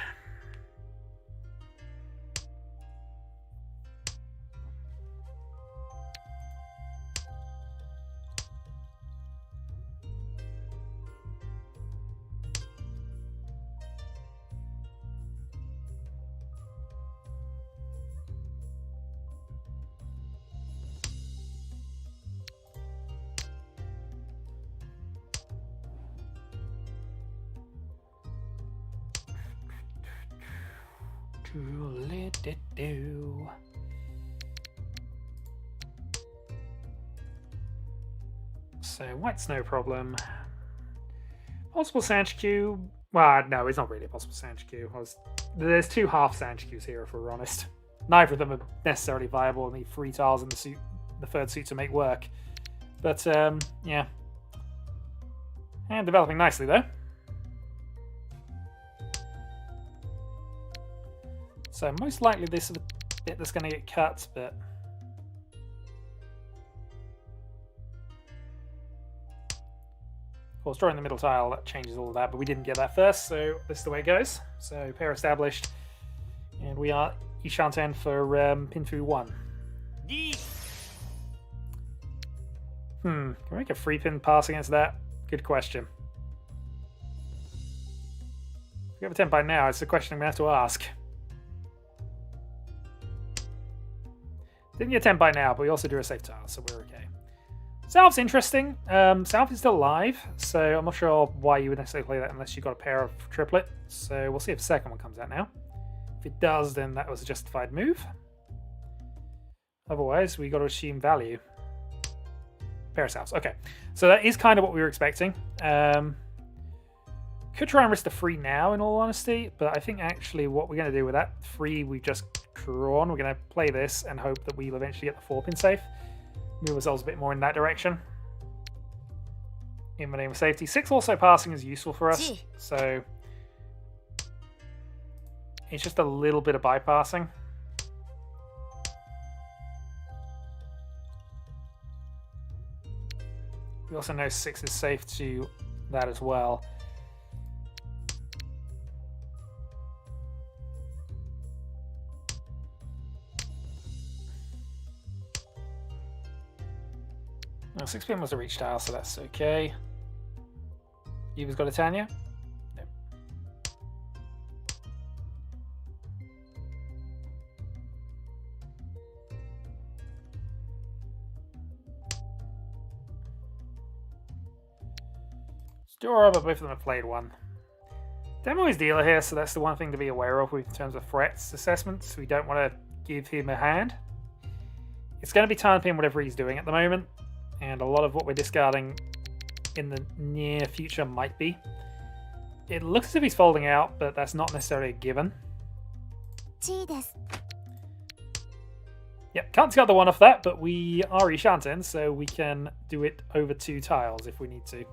Do. So white's no problem. Possible Sanchiku. Well, no, it's not really a possible Sanchiku. There's 2 half Sanchikus here, if we're honest. Neither of them are necessarily viable and need 3 tiles in the third suit to make work. But yeah. And developing nicely though. So most likely this is the bit that's going to get cut, but of course drawing the middle tile, that changes all of that, but we didn't get that first, so this is the way it goes. So pair established, and we are Ishanten for Pinfu 1. Can we make a free pin pass against that? Good question. If we have a 10 by now, it's a question I'm going to have to ask. Didn't get 10 by now, but we also drew a safe tile, so we're okay. Salve's interesting. Salve is still alive, so I'm not sure why you would necessarily play that unless you got a pair of triplet. So we'll see if the second one comes out now. If it does, then that was a justified move. Otherwise, we got to assume value. Pair of salves. Okay, so that is kind of what we were expecting. Could try and risk the free now, in all honesty, but I think actually what we're going to do with that free we've just drawn, we're going to play this and hope that we'll eventually get the 4-pin safe. Move ourselves a bit more in that direction. In the name of safety. 6 also passing is useful for us, so it's just a little bit of bypassing. We also know 6 is safe to that as well. Now 6 p.m. was a reach tile, so that's okay. Eva's got a Tanya? Nope. Stora, but both of them have played one. Demo is dealer here, so that's the one thing to be aware of in terms of threats assessments. We don't want to give him a hand. It's going to be time for him whatever he's doing at the moment. And a lot of what we're discarding in the near future might be. It looks as if he's folding out, but that's not necessarily a given. Yep, can't discard the 1 off that, but we are Ishanten, so we can do it over 2 tiles if we need to.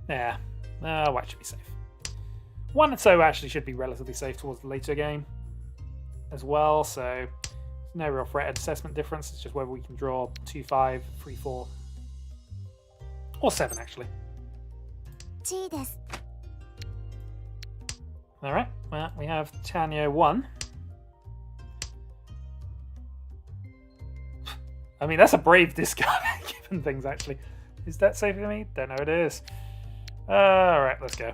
Yeah. White should be safe. 1 and 2 actually should be relatively safe towards the later game as well, so no real threat assessment difference. It's just whether we can draw 2, 5, 3, 4, or 7 actually. Alright, well, we have Tanya 1. I mean, that's a brave discard, given things actually. Is that safe for me? Don't know it is. Alright, let's go.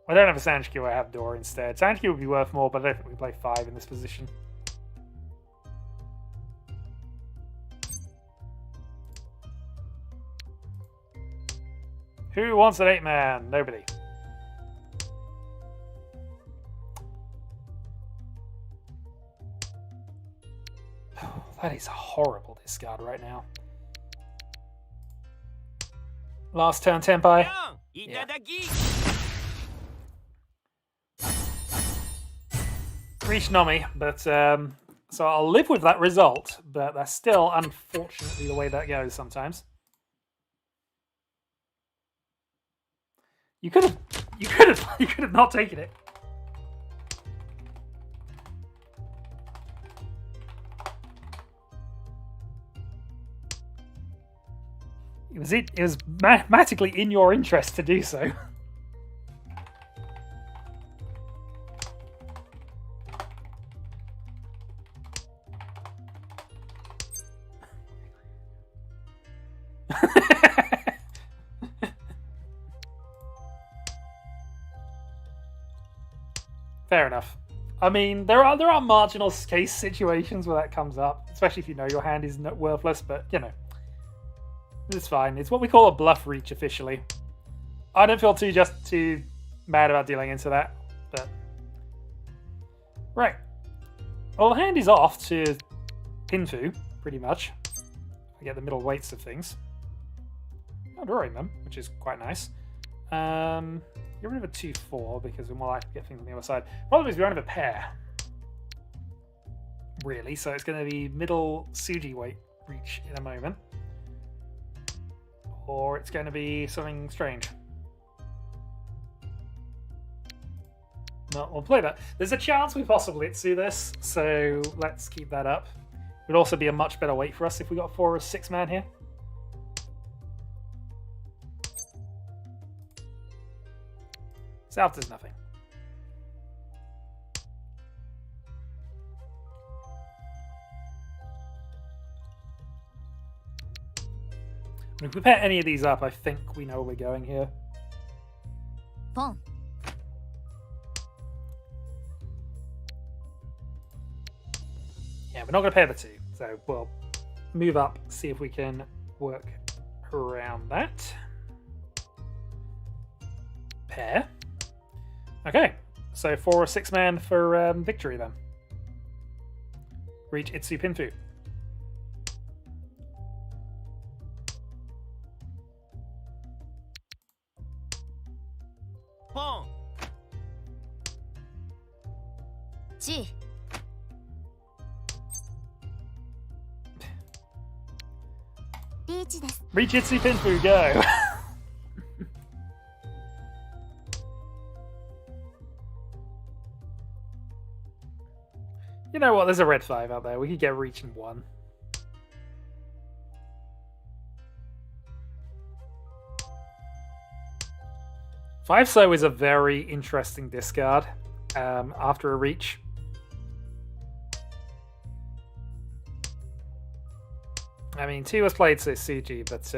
I don't have a Sanshikyu, I have Dora instead. Sanshikyu would be worth more, but I don't think we play 5 in this position. Who wants an 8-man? Nobody. That is a horrible discard right now. Last turn, Tenpai. Yeah. Riichi Nomi, but so I'll live with that result, but that's still unfortunately the way that goes sometimes. You could have not taken it. It was mathematically in your interest to do so. Fair enough. I mean, there are marginal case situations where that comes up, especially if you know your hand is worthless, but, you know, it's fine. It's what we call a bluff reach officially. I don't feel too mad about dealing into that, but... Right. Well, the hand is off to Pinfu, pretty much. I get the middle weights of things. Not drawing them, which is quite nice. Get rid of a 2-4 because we're more likely to get things on the other side. Problem is we don't have a pair, really, so it's going to be middle Suji weight reach in a moment. Or it's going to be something strange. No, we'll play that. There's a chance we possibly Itsu this, so let's keep that up. It would also be a much better weight for us if we got 4 or 6 man here. South does nothing. If we pair any of these up, I think we know where we're going here. Pon. Yeah, we're not going to pair the 2, so we'll move up, see if we can work around that. Pair. Okay, so 4 or 6 man for victory then. Reach Itsu Pinfu. Pon. Chi. Riichi desu. Reach Itsu Pinfu, go! You know what? There's a red 5 out there. We could get Reach in 1. Five So is a very interesting discard after a Reach. I mean, 2 was played so CG, but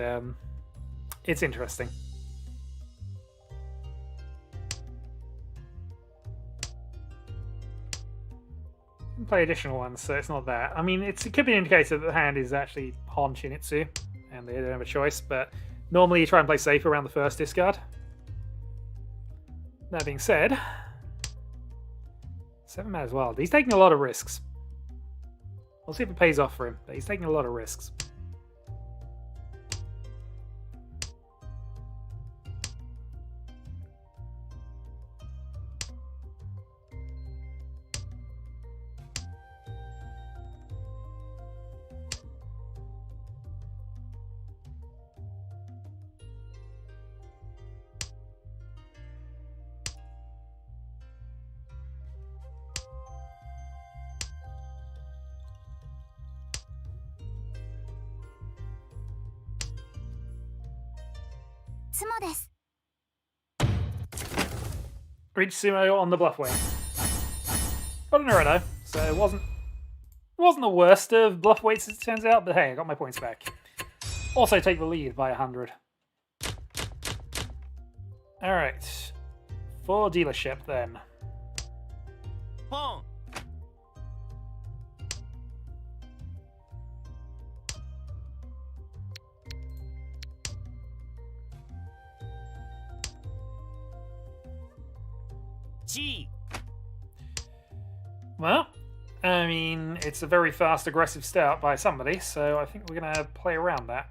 it's interesting. Play additional ones, so it's not that. I mean, it could be an indicator that the hand is actually Hon Shinitsu, and they don't have a choice, but normally you try and play safe around the first discard. That being said, 7 man as well. He's taking a lot of risks. We'll see if it pays off for him, but he's taking a lot of risks. つもです。 Riichi Sumo on the bluff way. Got an error though, so it wasn't the worst of bluff weights as it turns out, but hey, I got my points back. Also take the lead by 100. Alright. For dealership then. Pong. G. Well, I mean, it's a very fast, aggressive start by somebody, so I think we're going to play around that.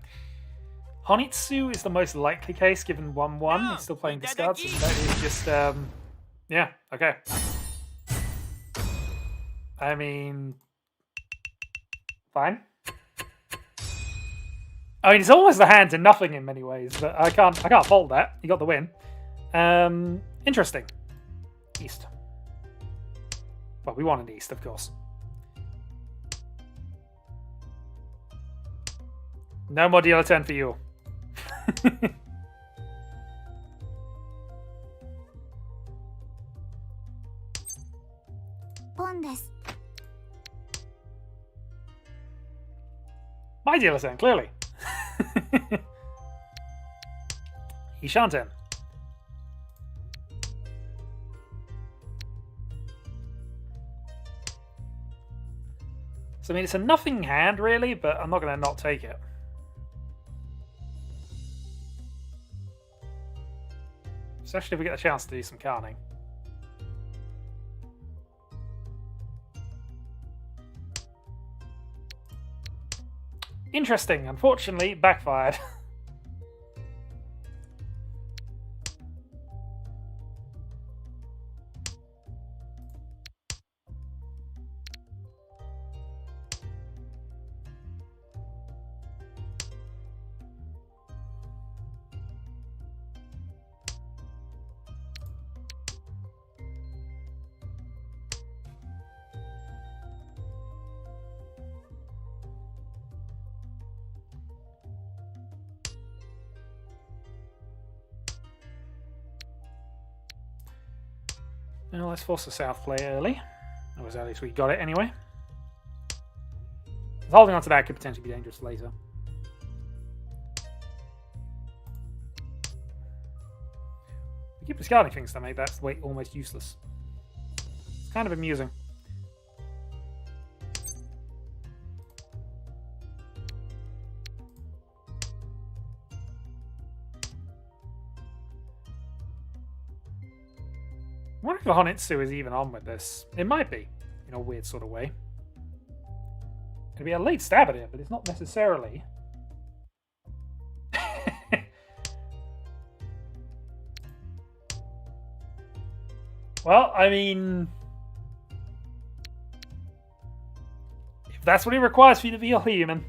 Honitsu is the most likely case, given 1-1. He's still playing discards, so that is just, yeah, okay. I mean, fine. I mean, it's almost a hand to nothing in many ways, but I can't fault that. He got the win. Interesting. East. Well, we wanted East, of course. No more dealer turn for you. ポンです。 My dealer turn, clearly. Ishan turn. So, I mean, it's a nothing hand, really, but I'm not going to not take it. Especially if we get a chance to do some carning. Interesting. Unfortunately, backfired. Now let's force the south play early. Or at least we got it anyway. Holding on to that could potentially be dangerous later. We keep discarding things to make that weight almost useless. It's kind of amusing. I wonder if the Honitsu is even on with this. It might be, in a weird sort of way. It'd be a late stab at it, but it's not necessarily. Well, I mean, if that's what it requires for you to be a human.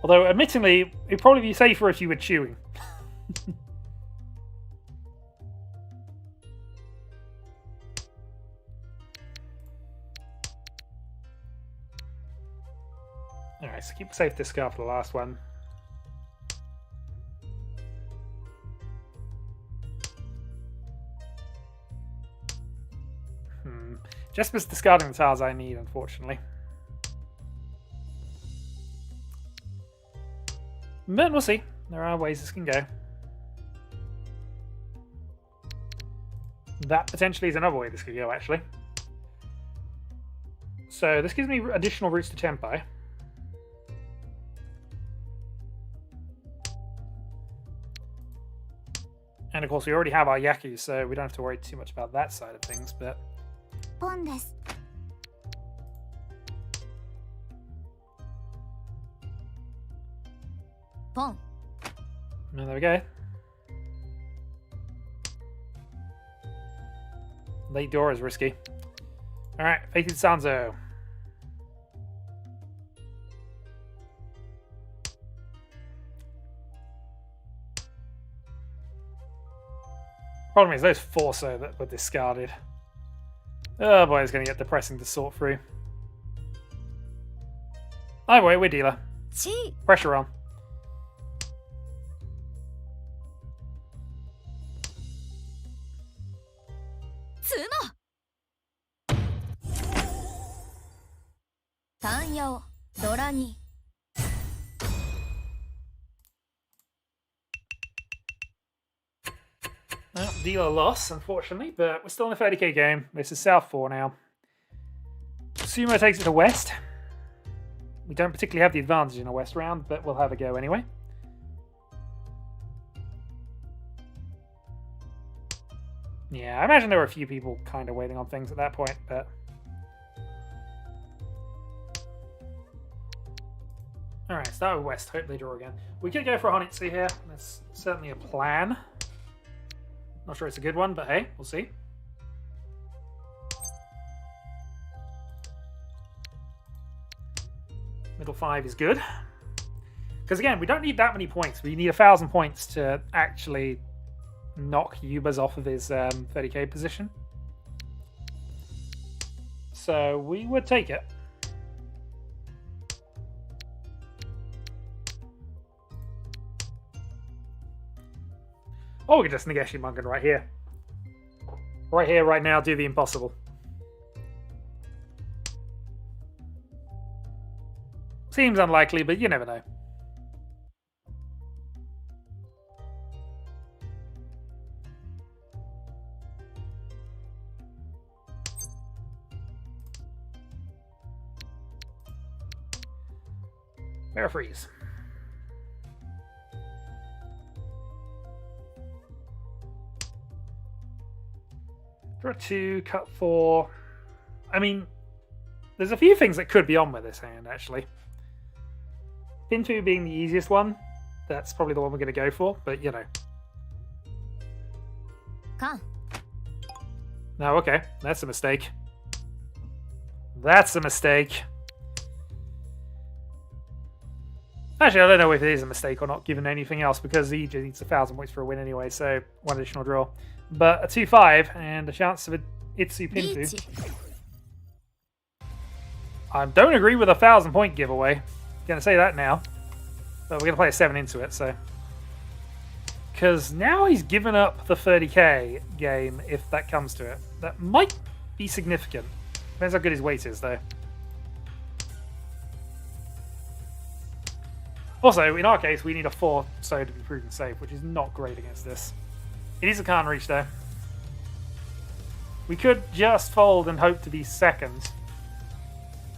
Although, admittingly, it'd probably be safer if you were chewing. Alright, so keep a safe discard for the last one. Jesper's discarding the tiles I need, unfortunately. But we'll see. There are ways this can go. That potentially is another way this could go, actually. So this gives me additional routes to Tempai. And of course we already have our Yaku, so we don't have to worry too much about that side of things, but... ポンです。 ポン。 And there we go. Late door is risky. Alright, Fated Sanzo. Problem is, those Forso that were discarded. Oh boy, it's going to get depressing to sort through. Oh boy, we're dealer. G. Pressure on. Tsumo! 単ヤオドラに Well, dealer loss, unfortunately, but we're still in a 30k game. This is South 4 now. Sumo takes it to West. We don't particularly have the advantage in a West round, but we'll have a go anyway. Yeah, I imagine there were a few people kind of waiting on things at that point, but... Alright, start with West. Hope they draw again. We could go for a Honitsu here. That's certainly a plan. Not sure it's a good one, but hey, we'll see. Middle 5 is good. Because again, we don't need that many points. We need 1,000 points to actually knock Yuba's off of his 30k position. So we would take it. Or we could just Nageshi Mungan right here. Right here, right now, do the impossible. Seems unlikely, but you never know. Fair freeze. Draw 2, cut 4. I mean, there's a few things that could be on with this hand, actually. Pin 2 being the easiest one. That's probably the one we're going to go for, but you know. No, okay. That's a mistake. That's a mistake. Actually, I don't know if it is a mistake or not, given anything else, because he just needs 1,000 points for a win anyway, so one additional draw. But a 2-5 and a chance of an Itsu Pintu. I don't agree with a 1,000 point giveaway. Gonna say that now. But we're gonna play a 7 into it, so. Because now he's given up the 30k game, if that comes to it. That might be significant. Depends how good his weight is, though. Also, in our case, we need a 4 so to be proven safe, which is not great against this. It is a can't reach, though. We could just fold and hope to be second.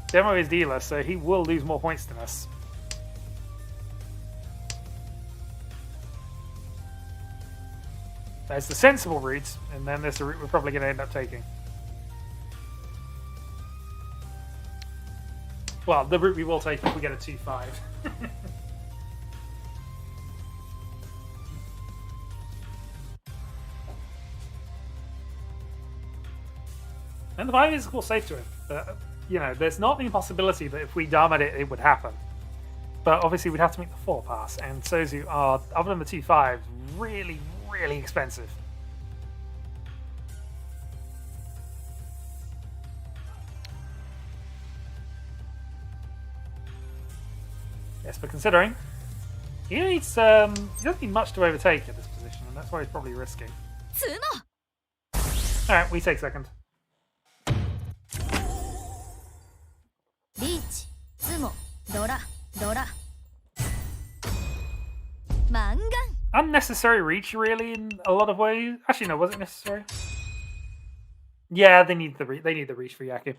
Demo is dealer, so he will lose more points than us. There's the sensible route, and then there's the route we're probably going to end up taking. Well, the route we will take if we get a 2-5. And the 5 is, of course, safe to him. But, you know, there's not the impossibility that if we Dharma'd it, it would happen. But obviously, we'd have to make the 4 pass. And Sozu are, other than the 2-5, really, really expensive. Yes, but considering, he needs, he doesn't need much to overtake at this position, and that's why he's probably risking. Alright, we take second. Riichi, Tsumo, Dora, Dora. Mangan. Unnecessary reach, really, in a lot of ways. Actually, no, was it necessary? Yeah, they need the reach for Yaku.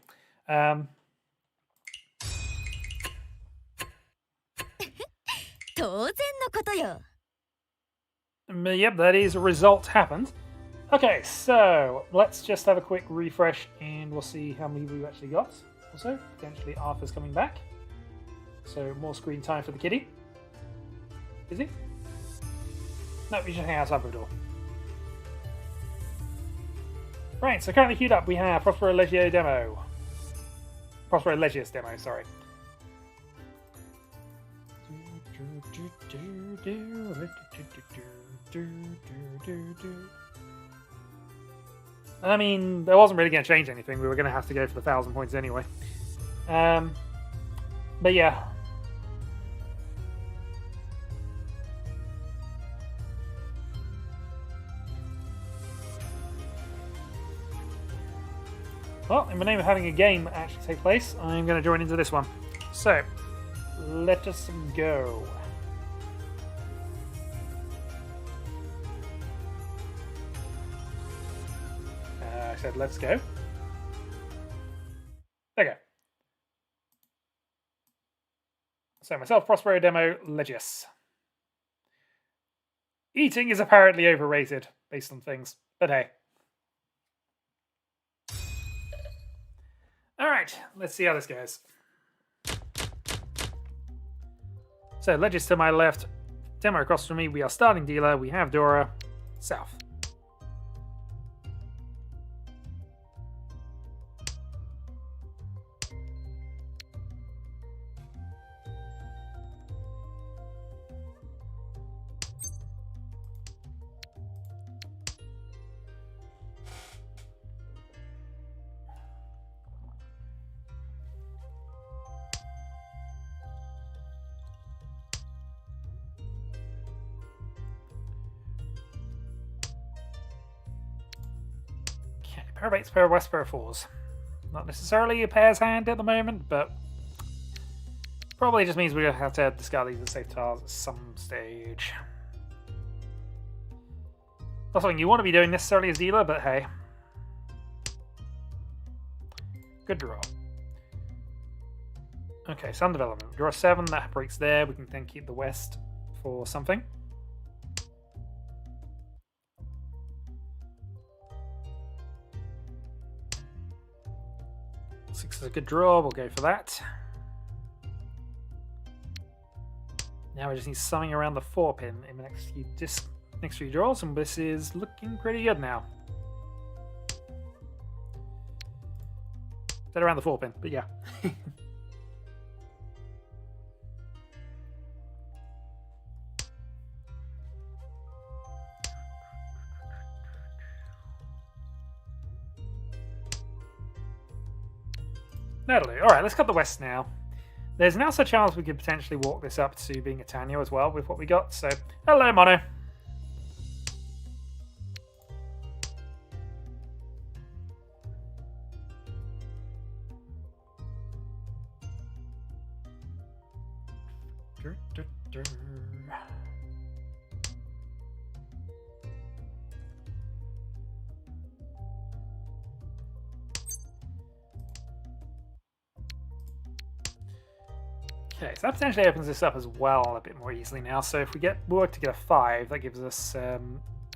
Yep, that is a result happened. Okay, so let's just have a quick refresh and we'll see how many we've actually got. Also, potentially Arthur's coming back. So more screen time for the kitty. Is he? No, he's just hanging outside the door. Right, so currently queued up we have Prospero Legio demo. Prospero Legius demo, sorry. I mean, that wasn't really going to change anything. We were going to have to go for the 1,000 points anyway. But yeah. Well, in the name of having a game actually take place, I'm going to join into this one. So, let us go. I said let's go. There you go. So myself, Prospero Demo, Legius. Eating is apparently overrated, based on things, but hey. Alright, let's see how this goes. So, Legius to my left, Demo across from me, we are starting dealer, we have Dora, south. Pair of 8s, pair of West, pair of 4s. Not necessarily a pair's hand at the moment, but probably just means we have to discard these as safe tiles at some stage. Not something you want to be doing necessarily as dealer, but hey. Good draw. Okay, Sun Development. Draw 7, that breaks there. We can then keep the West for something. 6 is a good draw, we'll go for that. Now we just need something around the 4 pin in the next few draws, and this is looking pretty good now. That around the 4 pin, but yeah. Totally. Alright, let's cut the West now. There's now such a chance we could potentially walk this up to being a Tanyo as well with what we got, so hello Mono. Okay, so that potentially opens this up as well a bit more easily now. So if we work to get a 5, that gives us a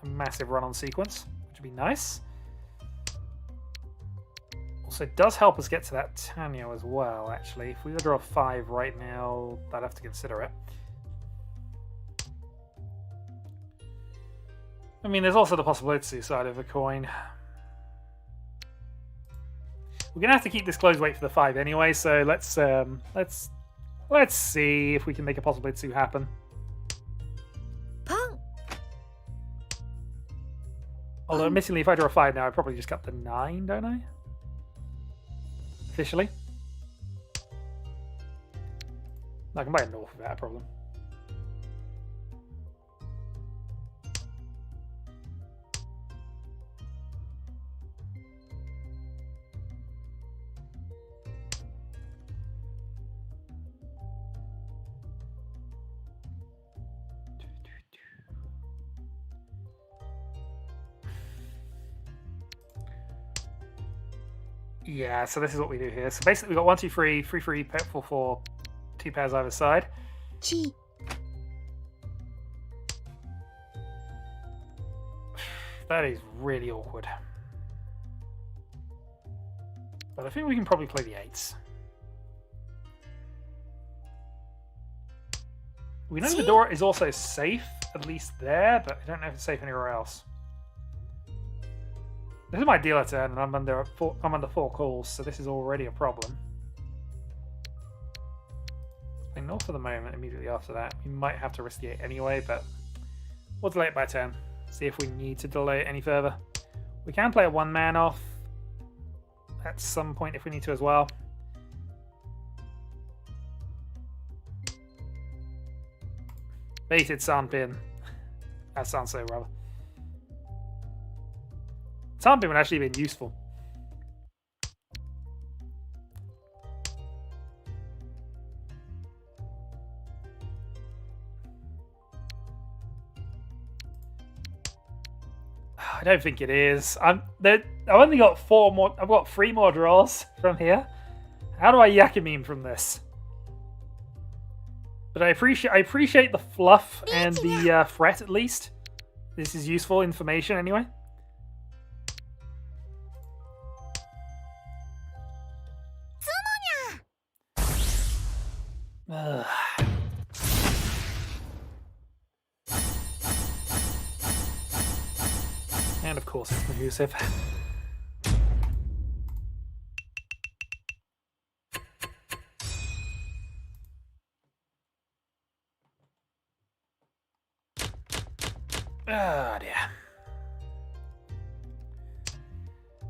massive run-on sequence, which would be nice. Also, it does help us get to that Tanyo as well, actually. If we were to draw a 5 right now, I'd have to consider it. I mean, there's also the possibility side of the coin. We're going to have to keep this closed weight for the 5 anyway, so let's see if we can make a possibility happen. Punk. Although, admittedly, if I draw a 5 now, I'd probably just cut the 9, don't I? Officially. I can buy a North without a problem. Yeah, so this is what we do here. So basically we've got 1, 2, 3, 3, 3, 4, 4, 2 pairs either side. Chi. That is really awkward. But I think we can probably play the 8s. We know the door is also safe, at least there, but I don't know if it's safe anywhere else. This is my dealer turn, and I'm under 4 calls, so this is already a problem. Play North for the moment. Immediately after that, we might have to risk the 8 anyway, but we'll delay it by a turn. See if we need to delay it any further. We can play a 1-man off at some point if we need to as well. Baited Sandpin. That sounds so rubber. Sandpin would actually have been useful. don't think it is. I've only got 4 more. I've got 3 more draws from here. How do I Yakameme from this? But I appreciate the fluff and the threat at least. This is useful information anyway. Ugh. And of course it's Mahusiv. Oh dear.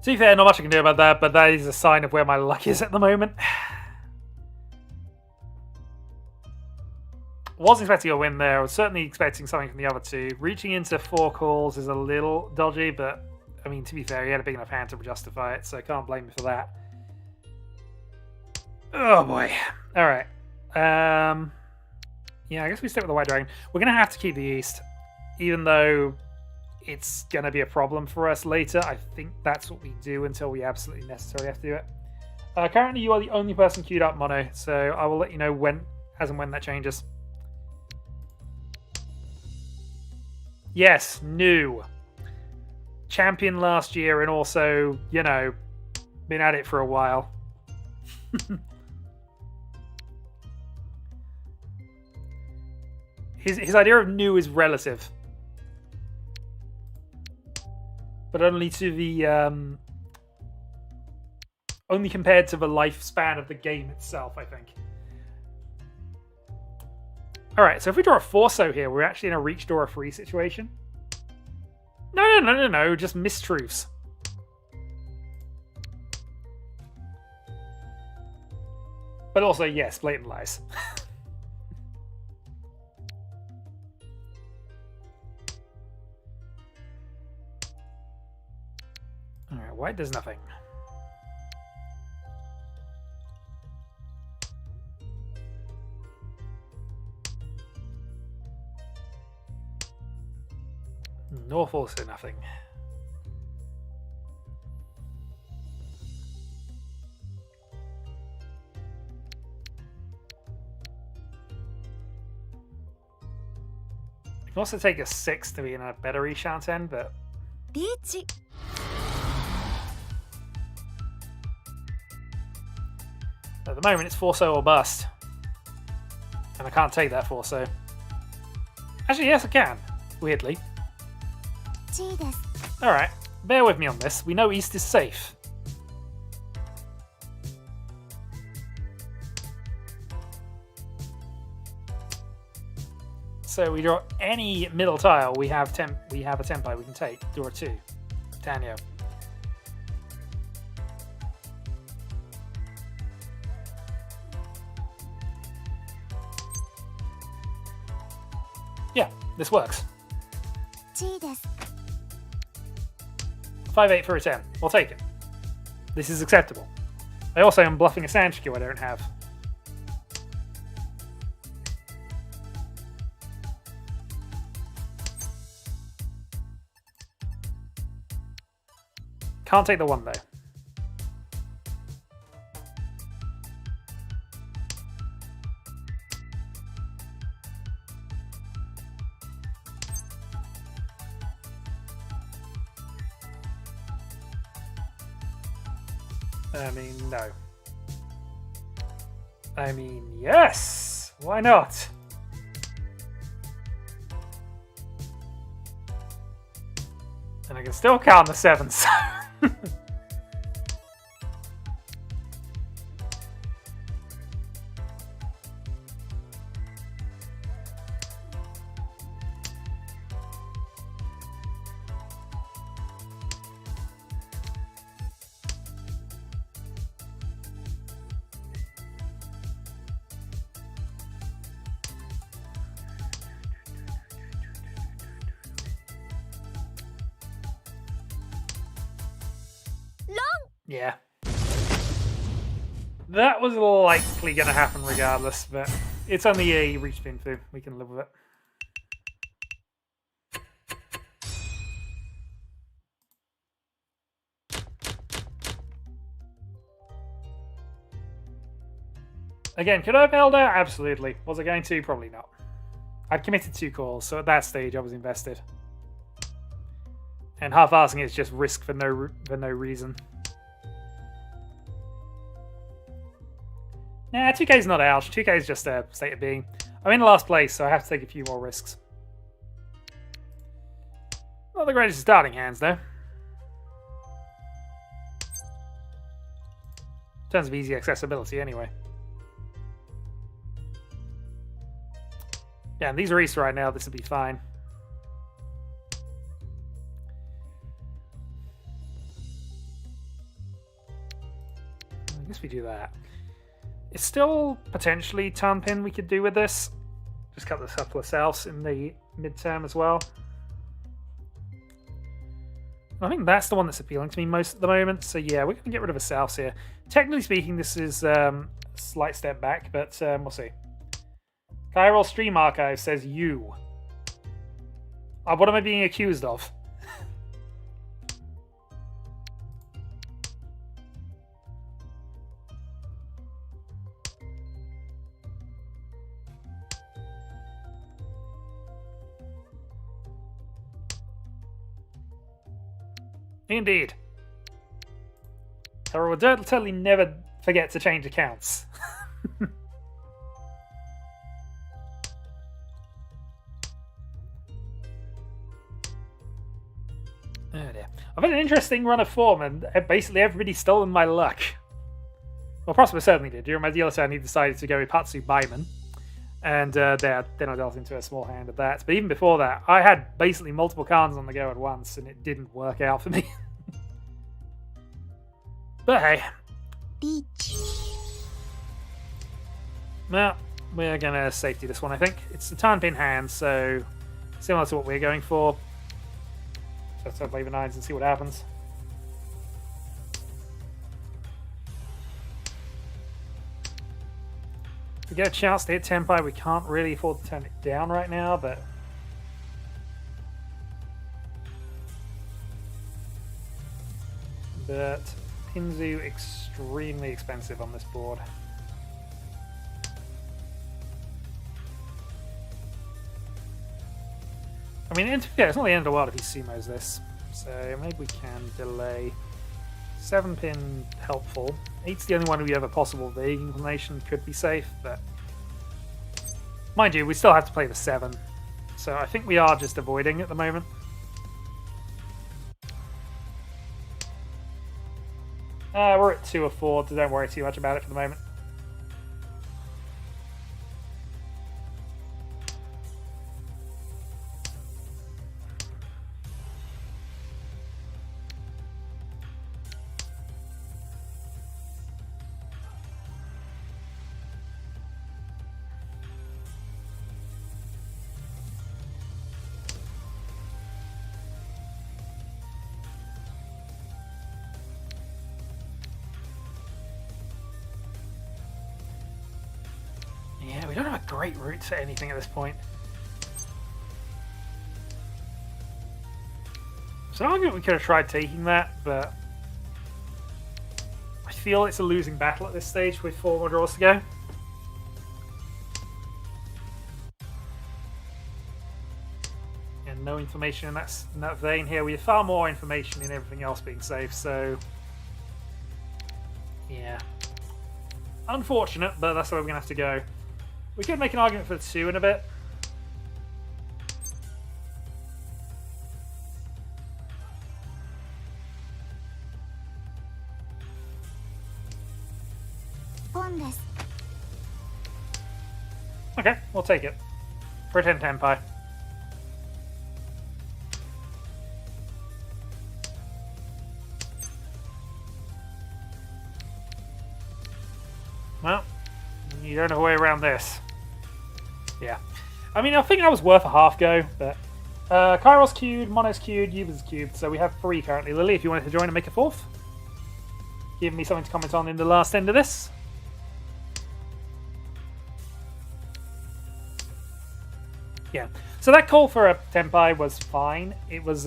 To be fair, not much I can do about that, but that is a sign of where my luck is at the moment. Wasn't expecting a win there. I was certainly expecting something from the other two. Reaching into 4 calls is a little dodgy, but I mean, to be fair, he had a big enough hand to justify it, so I can't blame him for that. Oh boy. Alright. Yeah, I guess we stick with the White Dragon. We're going to have to keep the East, even though it's going to be a problem for us later. I think that's what we do until we absolutely necessarily have to do it. Currently, you are the only person queued up, Mono, so I will let you know when, as and when that changes. Yes, new. Champion last year and also, you know, been at it for a while. His idea of new is relative. But only to the only compared to the lifespan of the game itself, I think. Alright, so if we draw a Forso here, we're actually in a reach draw a free situation. No, just mistruths. But also, yes, blatant lies. Alright, white does nothing. North also nothing. You can also take a 6 to be in a better reshant end, but Riichi. At the moment it's Forso or bust. And I can't take that Forso. Actually, yes I can. Weirdly. Alright, bear with me on this. We know East is safe. So we draw any middle tile, we have a tempai we can take. Draw a 2. Tanyo. Yeah, this works. 5-8 for a 10. We'll take it. This is acceptable. I also am bluffing a Sanshikyu I don't have. Can't take the 1 though. I mean, no. I mean, yes! Why not? And I can still count the 7s. Yeah. That was likely going to happen regardless, but it's only a reach spin through. We can live with it. Again, could I have held out? Absolutely. Was I going to? Probably not. I'd committed 2 calls, so at that stage I was invested. And half-assing is just risk for no reason. Nah, 2k's not ouch. 2k's just a state of being. I'm in last place, so I have to take a few more risks. Not the greatest starting hands, though. In terms of easy accessibility, anyway. Yeah, and these are East right now. This will be fine. I guess we do that. It's still potentially Tanpin we could do with this. Just cut the surplus else in the midterm as well. I think that's the one that's appealing to me most at the moment. So yeah, we're going to get rid of a South here. Technically speaking, this is a slight step back, but we'll see. Chiral Stream Archive says you. What am I being accused of? Indeed. Chiral will totally never forget to change accounts. Oh dear. I've had an interesting run of form, and basically everybody's stolen my luck. Well, Prosper certainly did. During my dealer turn, he decided to go with Patsu Baiman. And then I dealt into a small hand of that. But even before that, I had basically multiple cards on the go at once, and it didn't work out for me. But hey. Riichi. Well, we're going to safety this one, I think. It's the Tanpin hand, so similar to what we're going for. Let's play the 9s and see what happens. If we get a chance to hit Tenpai, we can't really afford to turn it down right now, but... But Pinzu extremely expensive on this board. I mean, yeah, it's not the end of the world if he sumos this. So maybe we can delay. 7-pin helpful. 8's the only one we have a possible vague inclination could be safe, but mind you, we still have to play the 7. So I think we are just avoiding at the moment. We're at 2 or 4, so don't worry too much about it for the moment. Yeah, we don't have a great route to anything at this point. So I argument we could have tried taking that, but I feel it's a losing battle at this stage with 4 more draws to go. And no information in that vein here. We have far more information in everything else being safe, so yeah. Unfortunate, but that's where we're going to have to go. We could make an argument for 2 in a bit. Okay, we'll take it. For a 10 Tenpai. Well, you don't have a way around this. Yeah. I mean, I think that was worth a half go, but Kairos queued, Mono's queued, Yuba's queued, so we have 3 currently. Lily, if you wanted to join and make a 4th, give me something to comment on in the last end of this. Yeah. So that call for a Tenpai was fine. It was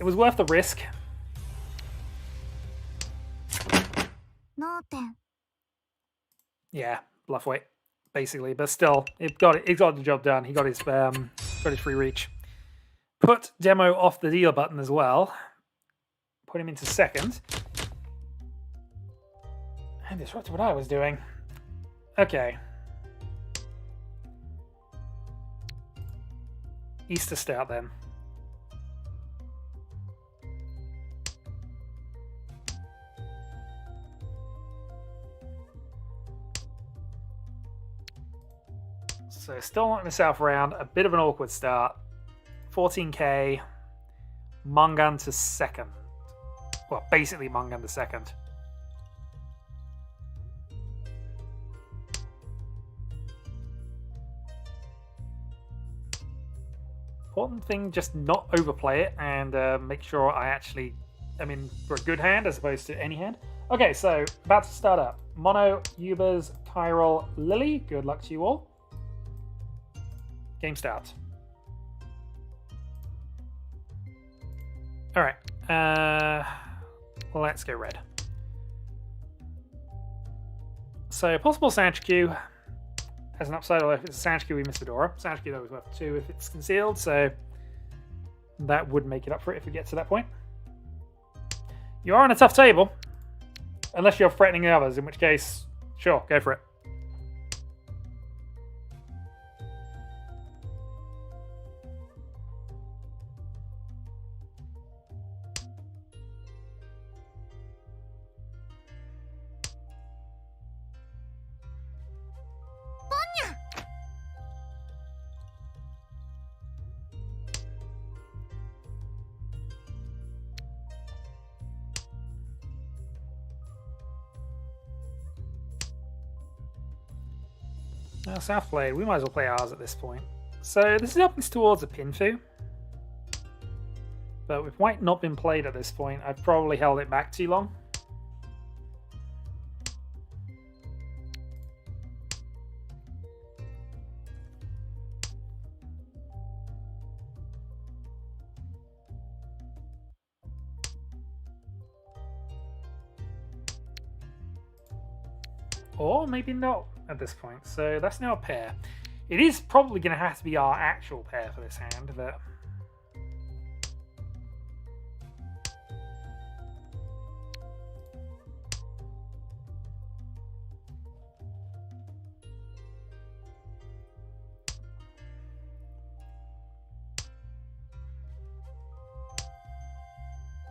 worth the risk. 脳天 Yeah, bluff weight, basically. But still, it got the job done. He got his free reach. Put Demo off the deal button as well. Put him into second. And disrupted what I was doing. Okay. Easter start then. So still not in the south round. A bit of an awkward start. 14k. Mangan to second. Well, basically Mangan to second. Important thing, just not overplay it and make sure I'm in for a good hand as opposed to any hand. Okay, so about to start up. Mono, Ubers, Chiral, Lily. Good luck to you all. Game start. All right, let's go red. So possible Sanch Q. As an upside, if it's a Sanch Q, we miss Fedora. Sanch Q, though, is worth 2 if it's concealed, so that would make it up for it if we get to that point. You are on a tough table, unless you're threatening the others, in which case, sure, go for it. Now, South played. We might as well play ours at this point. So this is up towards a Pinfu. But with white not been played at this point, I've probably held it back too long. Or maybe not at this point. So that's now a pair. It is probably going to have to be our actual pair for this hand, but...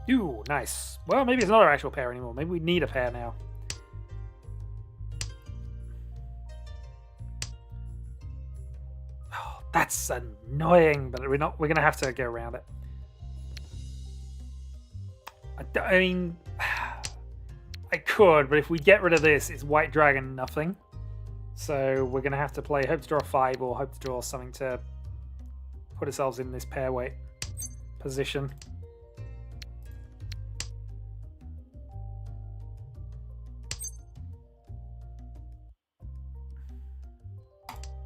Ooh, nice. Well, maybe it's not our actual pair anymore. Maybe we need a pair now. That's annoying, but we're going to have to go around it. I mean, I could, but if we get rid of this, it's White Dragon nothing. So we're going to have to play hope to draw 5 or hope to draw something to put ourselves in this pair weight position.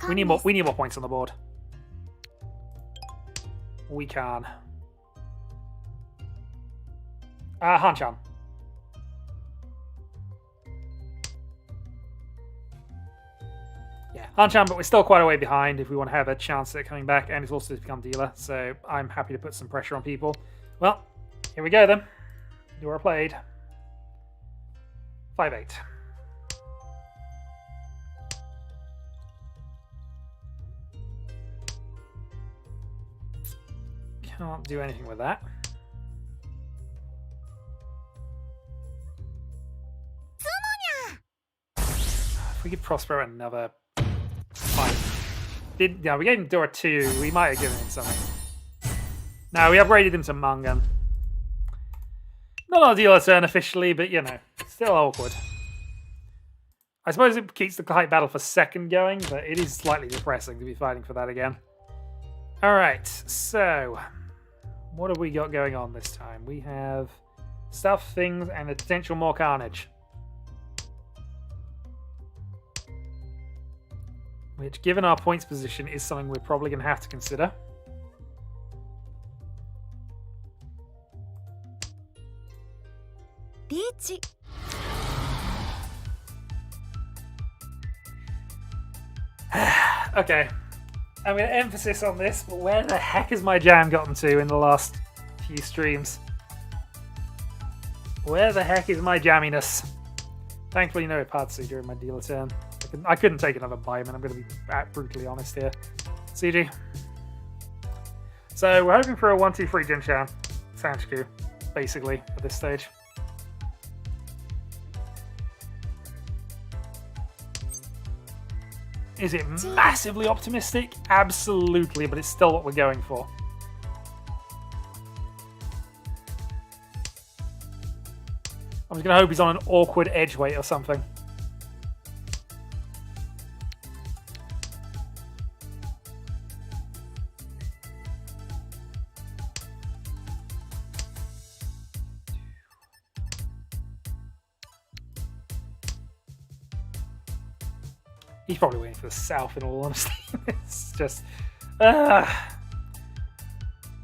We need more points on the board. We can. Hanchan. Yeah, Hanchan, but we're still quite a way behind if we want to have a chance at coming back, and it's also to become dealer, so I'm happy to put some pressure on people. Well, here we go then. Dora played. 5-8. Can't do anything with that. If we could Prospero another 5. Yeah, we gave him Dora 2. We might have given him something. No, we upgraded him to Mangan. Not our dealer turn officially, but you know, still awkward. I suppose it keeps the kite battle for second going, but it is slightly depressing to be fighting for that again. Alright, so... what have we got going on this time? We have stuff, things, and the potential more carnage. Which, given our points position, is something we're probably going to have to consider. Riichi. Okay. I'm going to emphasis on this, but where the heck has my jam gotten to in the last few streams? Where the heck is my jamminess? Thankfully, no Ipatsu during my dealer turn. I couldn't take another Bioman, I'm going to be brutally honest here. CG. So, we're hoping for a 1-2-3 Jinshan Sanchiku, basically, at this stage. Is it massively optimistic? Absolutely, but it's still what we're going for. I'm just going to hope he's on an awkward edge weight or something. He's probably waiting for the south, in all honesty. It's just...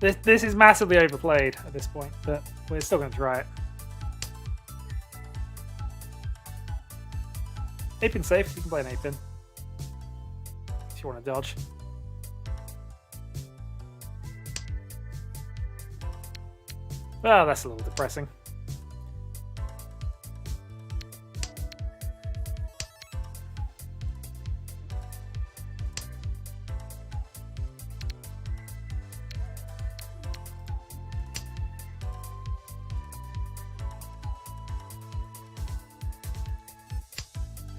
This is massively overplayed at this point, but we're still going to try it. 8-pin safe, you can play an 8-pin. If you want to dodge. Well, that's a little depressing.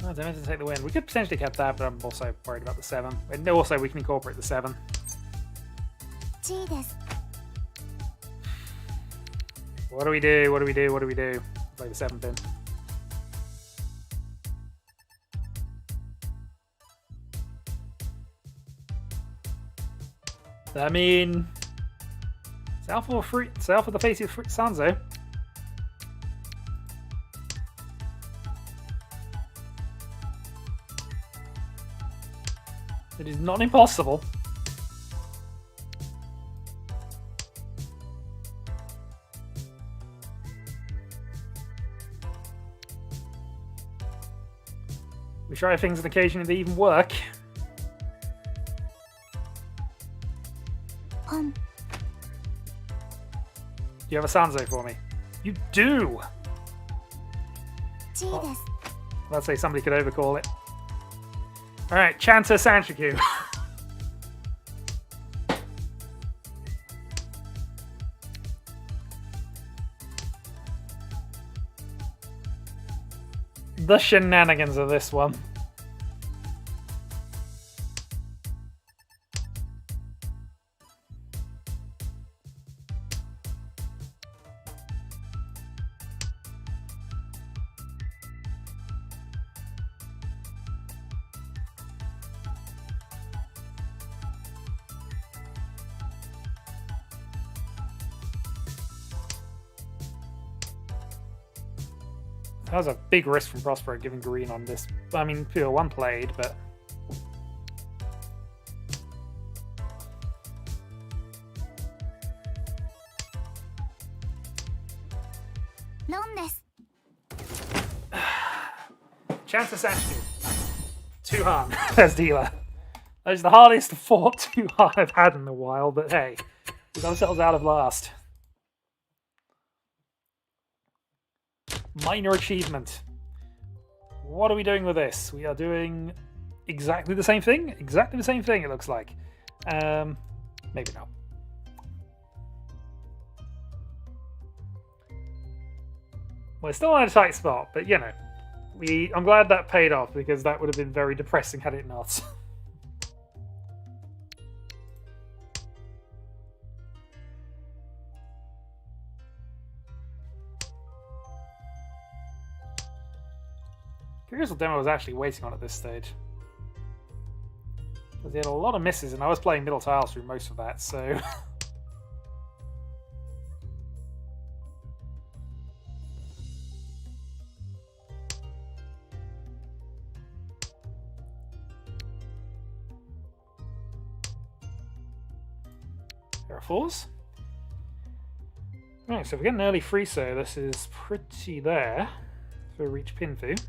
I don't have to take the win. We could potentially get that, but I'm also worried about the 7. And also, we can incorporate the 7. What do we do? What do we do? What do we do? Play the 7-pin. I mean, it's Alpha or free. It's Alpha the face of Sanzo. It is not impossible. We try things and occasionally they even work. Do you have a Sanzo for me? You do! Oh, let's say somebody could overcall it. Alright, Chanter Sanchiku. The shenanigans of this one. That was a big risk from Prospero giving green on this. I mean, one played, but... Chance of Sanchiku. Too hard as dealer. That is the hardest fought too hard I've had in a while, but hey, we got ourselves out of last. Minor achievement. What are we doing with this? We are doing exactly the same thing? Exactly the same thing, it looks like. Maybe not. We're still in a tight spot, but you know, I'm glad that paid off because that would have been very depressing had it not. Curious what demo I was actually waiting on at this stage. Because he had a lot of misses, and I was playing middle tiles through most of that, so... There are 4s. Right, so if we get an early free so this is pretty there for Riichi Pinfu.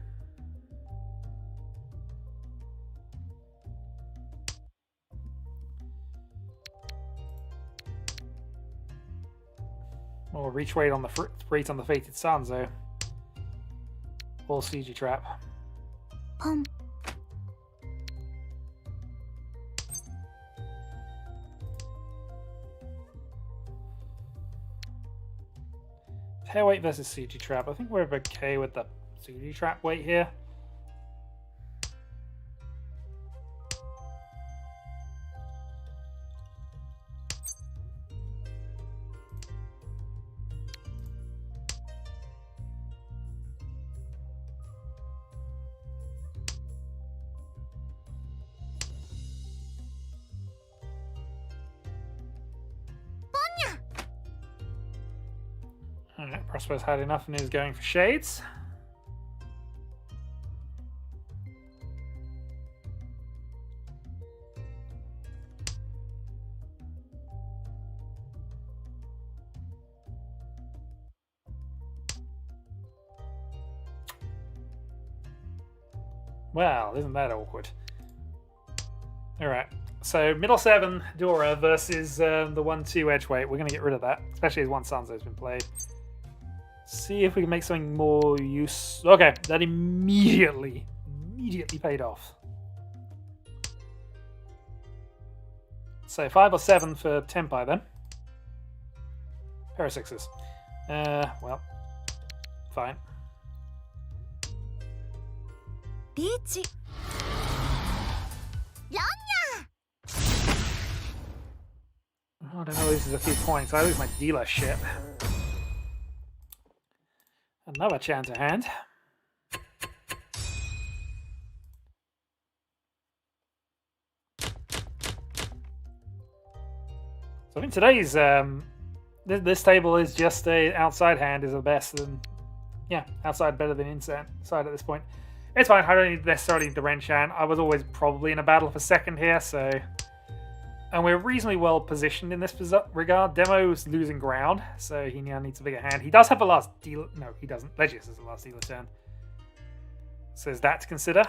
Or reach rate on the fated Sanzo. Or CG trap. ポン Hair weight versus CG trap. I think we're okay with the CG trap weight here. Alright, Prosper's had enough and is going for shades. Well, isn't that awkward? Alright, so middle 7 Dora versus the 1-2 edge weight. We're going to get rid of that, especially as one Sanzo's been played. See if we can make something more use. Okay, that immediately paid off. So 5 or 7 for Tenpai then. Pair of 6s. Well, fine. Riichi. Oh, I don't know, this is a few points. I lose my dealership. Another Chanter hand. So I think today's this table is just a outside hand is the best, and yeah, outside better than inside at this point. It's fine. I don't necessarily need the wrench hand. I was always probably in a battle for second here, so. And we're reasonably well positioned in this regard. Demo's losing ground, so he now needs a bigger hand. He does have the last deal. No, he doesn't. Legius has the last dealer turn. So there's that to consider.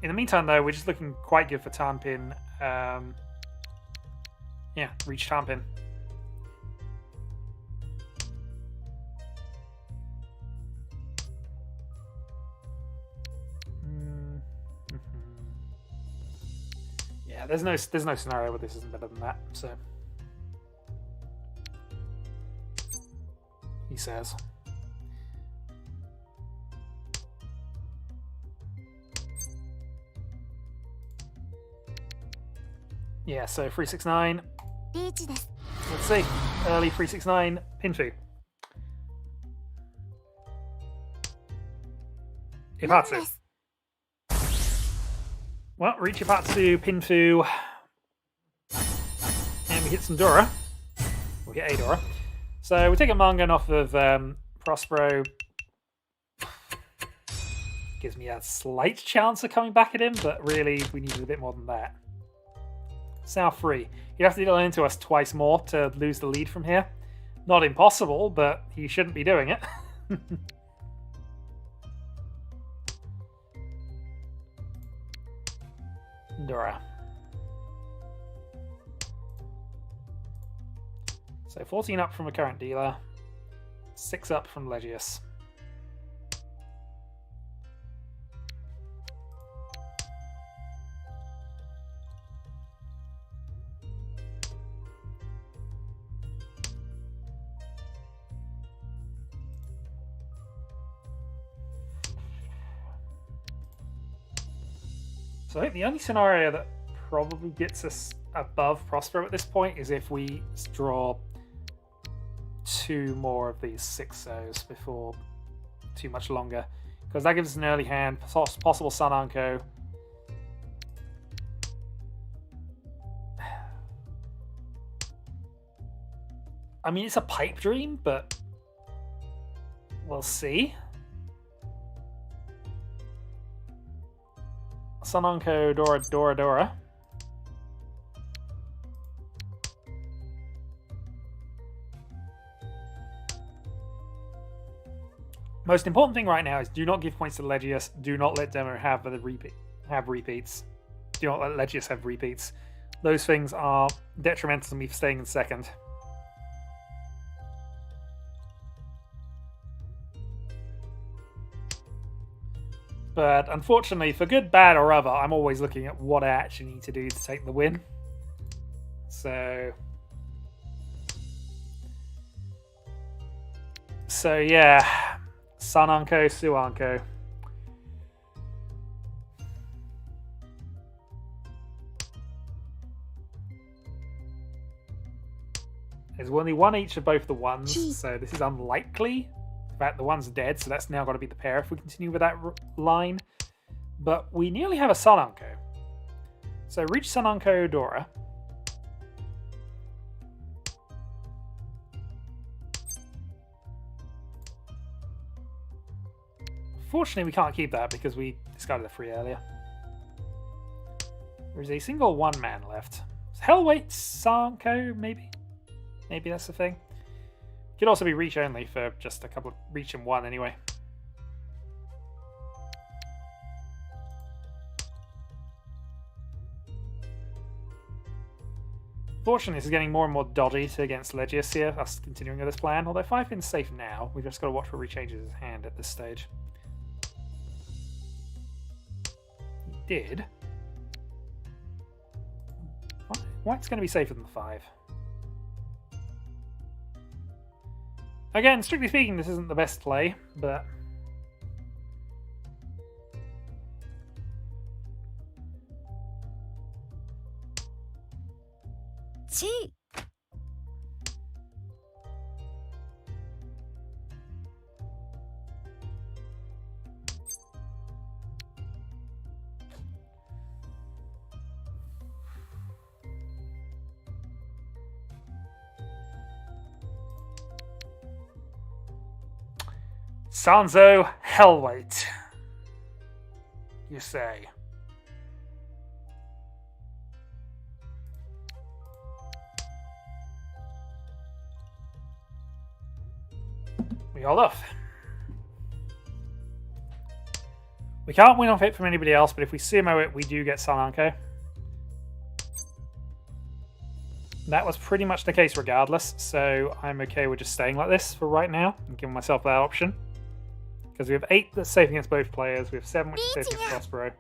In the meantime, though, we're just looking quite good for Tarnpin. Yeah, reach Tarnpin. Yeah, there's no scenario where this isn't better than that. So he says. Yeah, so 369. リーチです Let's see. Early 369 Pinfu. Ipatsu. Well, reach Ipatsu, Pinfu. And we hit some Dora. We'll get a Dora. So we take a Mangan off of Prospero. Gives me a slight chance of coming back at him, but really we needed a bit more than that. South 3. He'd have to deal into us twice more to lose the lead from here. Not impossible, but he shouldn't be doing it. Dora. So 14 up from a current dealer, 6 up from Legius. So I think the only scenario that probably gets us above Prospero at this point is if we draw 2 more of these 6-0s before too much longer. Because that gives us an early hand, possible Sun Anko. I mean, it's a pipe dream, but we'll see. Sanonko, Dora, Dora, Dora. Most important thing right now is do not give points to Legius. Do not let Demo have repeats. Do not let Legius have repeats. Those things are detrimental to me for staying in second. But unfortunately, for good, bad, or other, I'm always looking at what I actually need to do to take the win. So yeah, Sananko, Suanko. There's only one each of both the ones, so this is unlikely. In fact, the one's dead, so that's now got to be the pair if we continue with that line. But we nearly have a Sananko. So Riichi, Sananko, Dora. Fortunately, we can't keep that because we discarded the 3 earlier. There is a single 1-man left. Hellweight Sanko, maybe? Maybe that's the thing. Could also be reach only for just a couple of reach and 1 anyway. Fortunately, this is getting more and more dodgy against Legius here, us continuing with this plan. Although 5-pin's safe now, we've just got to watch for rechanges his hand at this stage. He did. White's going to be safer than the 5. Again, strictly speaking, this isn't the best play, but... Sanzo Hellweight, you say? We hold off. We can't win off it from anybody else, but if we sumo it, we do get Sananko. That was pretty much the case regardless, so I'm okay with just staying like this for right now and giving myself that option. Because we have 8 that's safe against both players, we have 7 which is safe against Prospero.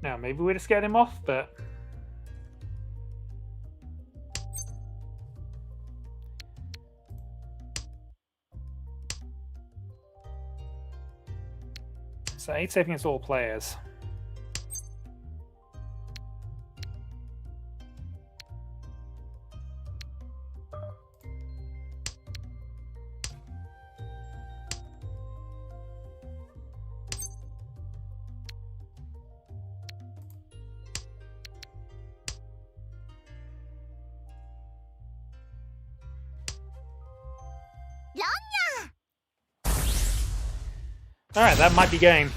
Now, maybe we just get him off, but... So 8 safe against all players. Alright, that might be game.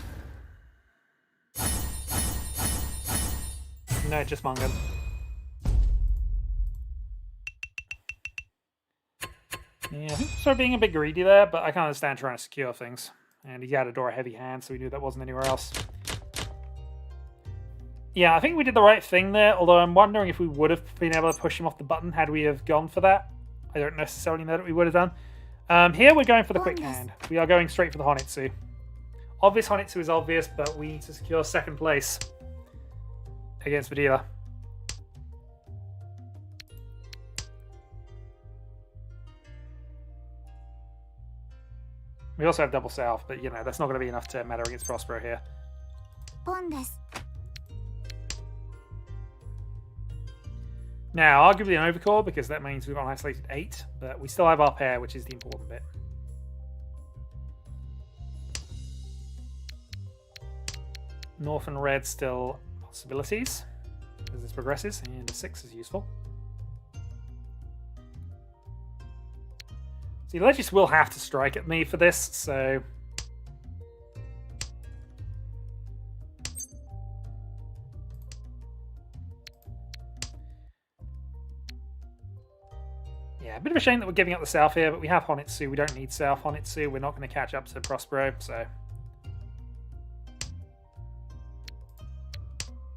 No, just manga. Yeah, I think sort of being a bit greedy there, but I can understand trying to secure things. And he had a door heavy hand, so we knew that wasn't anywhere else. Yeah, I think we did the right thing there, although I'm wondering if we would have been able to push him off the button had we have gone for that. I don't necessarily know that we would have done. Here we're going for the quick hand. We are going straight for the Honitsu. Obvious Honitsu is obvious, but we need to secure 2nd place against Vidila. We also have double south, but you know, that's not going to be enough to matter against Prospero here. Now, arguably an overcall, because that means we've got an isolated 8, but we still have our pair, which is the important bit. North and red still possibilities as this progresses, and a 6 is useful. See, Legis will have to strike at me for this, so... Yeah, a bit of a shame that we're giving up the south here, but we have Honitsu. We don't need south Honitsu. We're not going to catch up to Prospero, so...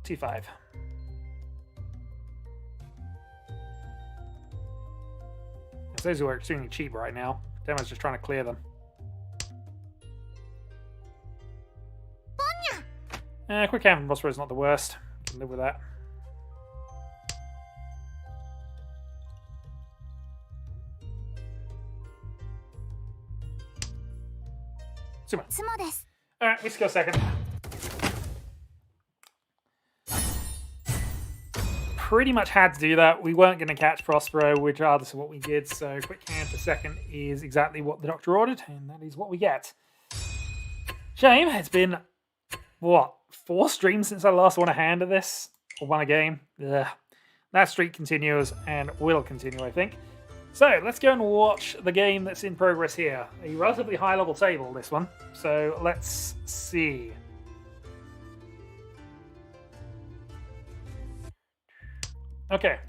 2-5. Those who are extremely cheap right now. Demo's just trying to clear them. Quick hand from Prospero is not the worst. Can live with that. Super. つもです。 Alright, we go second. Pretty much had to do that. We weren't going to catch Prospero regardless of what we did, so quick hand for second is exactly what the doctor ordered, and that is what we get. Shame, it's been, what, 4 streams since I last won a hand of this? Or won a game? Ugh. That streak continues, and will continue, I think. So, let's go and watch the game that's in progress here. A relatively high-level table, this one. So, let's see. Okay.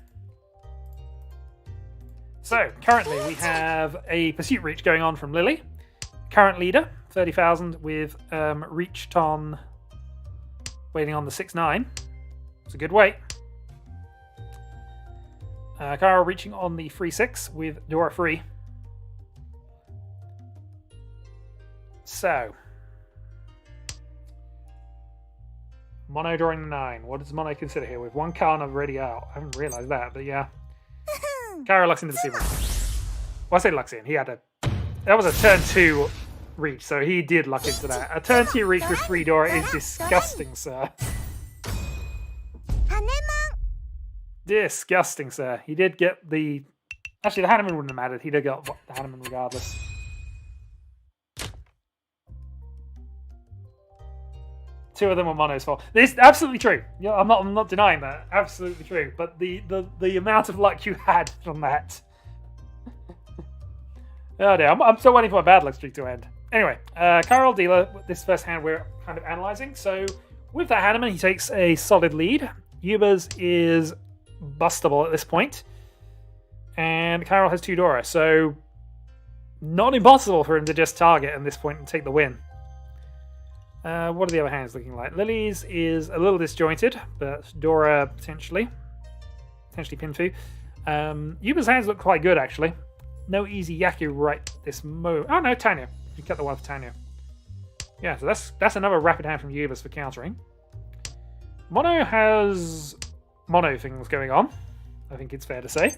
So, currently we have a pursuit reach going on from Lily. Current leader, 30,000, with Reach Ton waiting on the 6-9. It's a good wait. Kara reaching on the 3-6 with Dora free. So. Mono drawing the 9. What does Mono consider here? With 1 card already out. I haven't realised that, but yeah. Kara lucks into the Super. Well, I say lucks in. He had a... That was a turn 2 reach, so he did luck into that. A turn 2 reach with 3 Dora is disgusting, sir. Disgusting, sir. He did get the... Actually, the Hanneman wouldn't have mattered. He'd have got the Hanneman regardless. Two of them were Mono's fault. This is absolutely true. Yeah, I'm not denying that. Absolutely true. But the amount of luck you had from that. Oh dear, I'm still waiting for my bad luck streak to end. Anyway, Carol Dealer, this first hand we're kind of analysing. So with that Hanneman, he takes a solid lead. Yuba's is bustable at this point. And Carol has 2 Dora, so not impossible for him to just target at this point and take the win. What are the other hands looking like? Lily's is a little disjointed, but Dora potentially Pinfu. Yuba's hands look quite good, actually. No easy Yaku right this moment. Oh no, Tanya. You cut the one for Tanya. Yeah, so that's another rapid hand from Yuba's for countering. Mono has mono things going on. I think it's fair to say.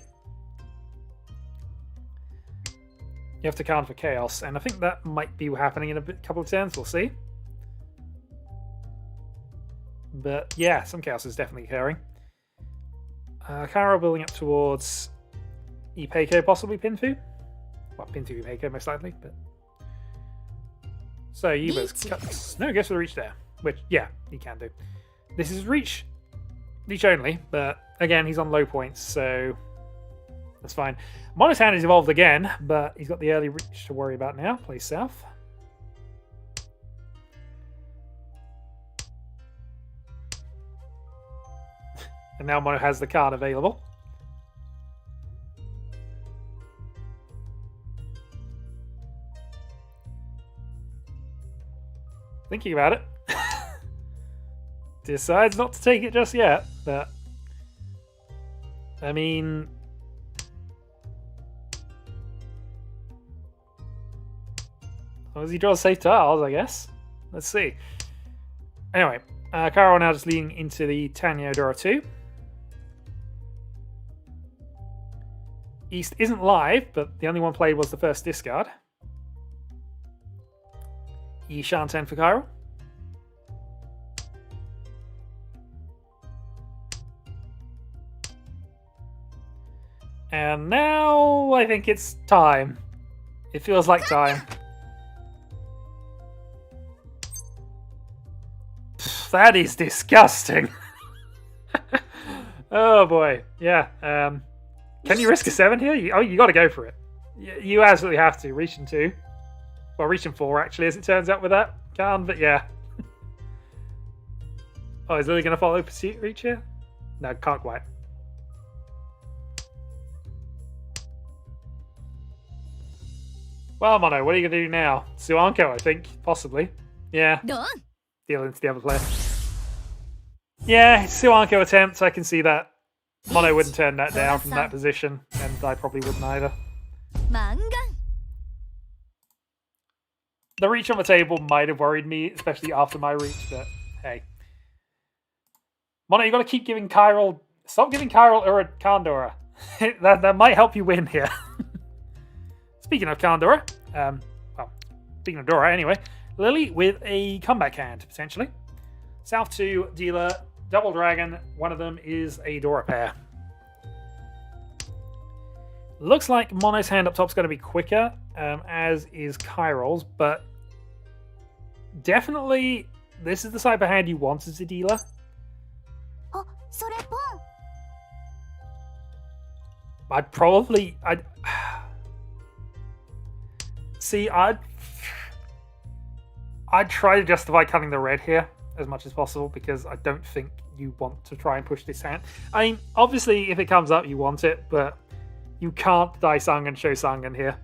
You have to counter for chaos, and I think that might be happening in a couple of turns. We'll see. But yeah, some chaos is definitely occurring. Kara building up towards Ipeiko, possibly Pinfu. Well, Pinfu Ipeiko most likely, but so Yuba's cuts. No, goes for the reach there, which yeah, he can do. This is reach only, but again, he's on low points, so that's fine. Mono's hand is evolved again, but he's got the early reach to worry about now. Plays south. And now Mono has the card available. Thinking about it. Decides not to take it just yet, but I mean, as long as he draws safe tiles, I guess. Let's see. Anyway, Karo now just leading into the Tanya Dora 2. East isn't live, but the only one played was the first discard. Ishan 10 for Karo. And now I think it's time. It feels like time. That is disgusting. Oh boy. Yeah. Can you risk a 7 here? You got to go for it. You absolutely have to. Reaching 2. Well, reaching 4 actually, as it turns out with that. Can't, but yeah. Oh, is Lily going to follow Pursuit Reach here? No, can't quite. Well, Mono, what are you going to do now? Suanko, I think. Possibly. Yeah. Deal into the other player. Yeah, Suanko attempts. I can see that. Mono wouldn't turn that down from that position, and I probably wouldn't either. The reach on the table might have worried me, especially after my reach, but hey. Mono, you got to keep giving Chiral. Stop giving Chiral Kandora. that might help you win here. Speaking of Kandora, well, speaking of Dora anyway, Lily with a comeback hand, potentially. South 2, dealer, double dragon. One of them is a Dora pair. Looks like Mono's hand up top is going to be quicker, as is Chiral's, but definitely this is the type of hand you want as a dealer. I'd try to justify cutting the red here as much as possible because I don't think you want to try and push this hand. I mean, obviously, if it comes up, you want it, but you can't die Sangan, show Sangan here.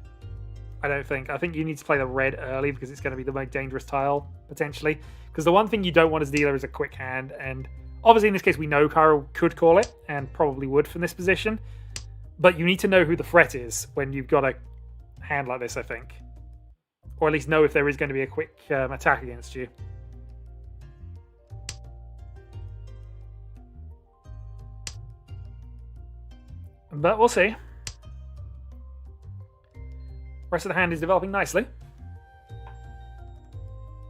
I don't think. I think you need to play the red early because it's going to be the most dangerous tile, potentially. Because the one thing you don't want as dealer is a quick hand, and obviously in this case we know Cairo could call it, and probably would from this position. But you need to know who the threat is when you've got a hand like this, I think. Or at least know if there is going to be a quick attack against you. But we'll see. Rest of the hand is developing nicely.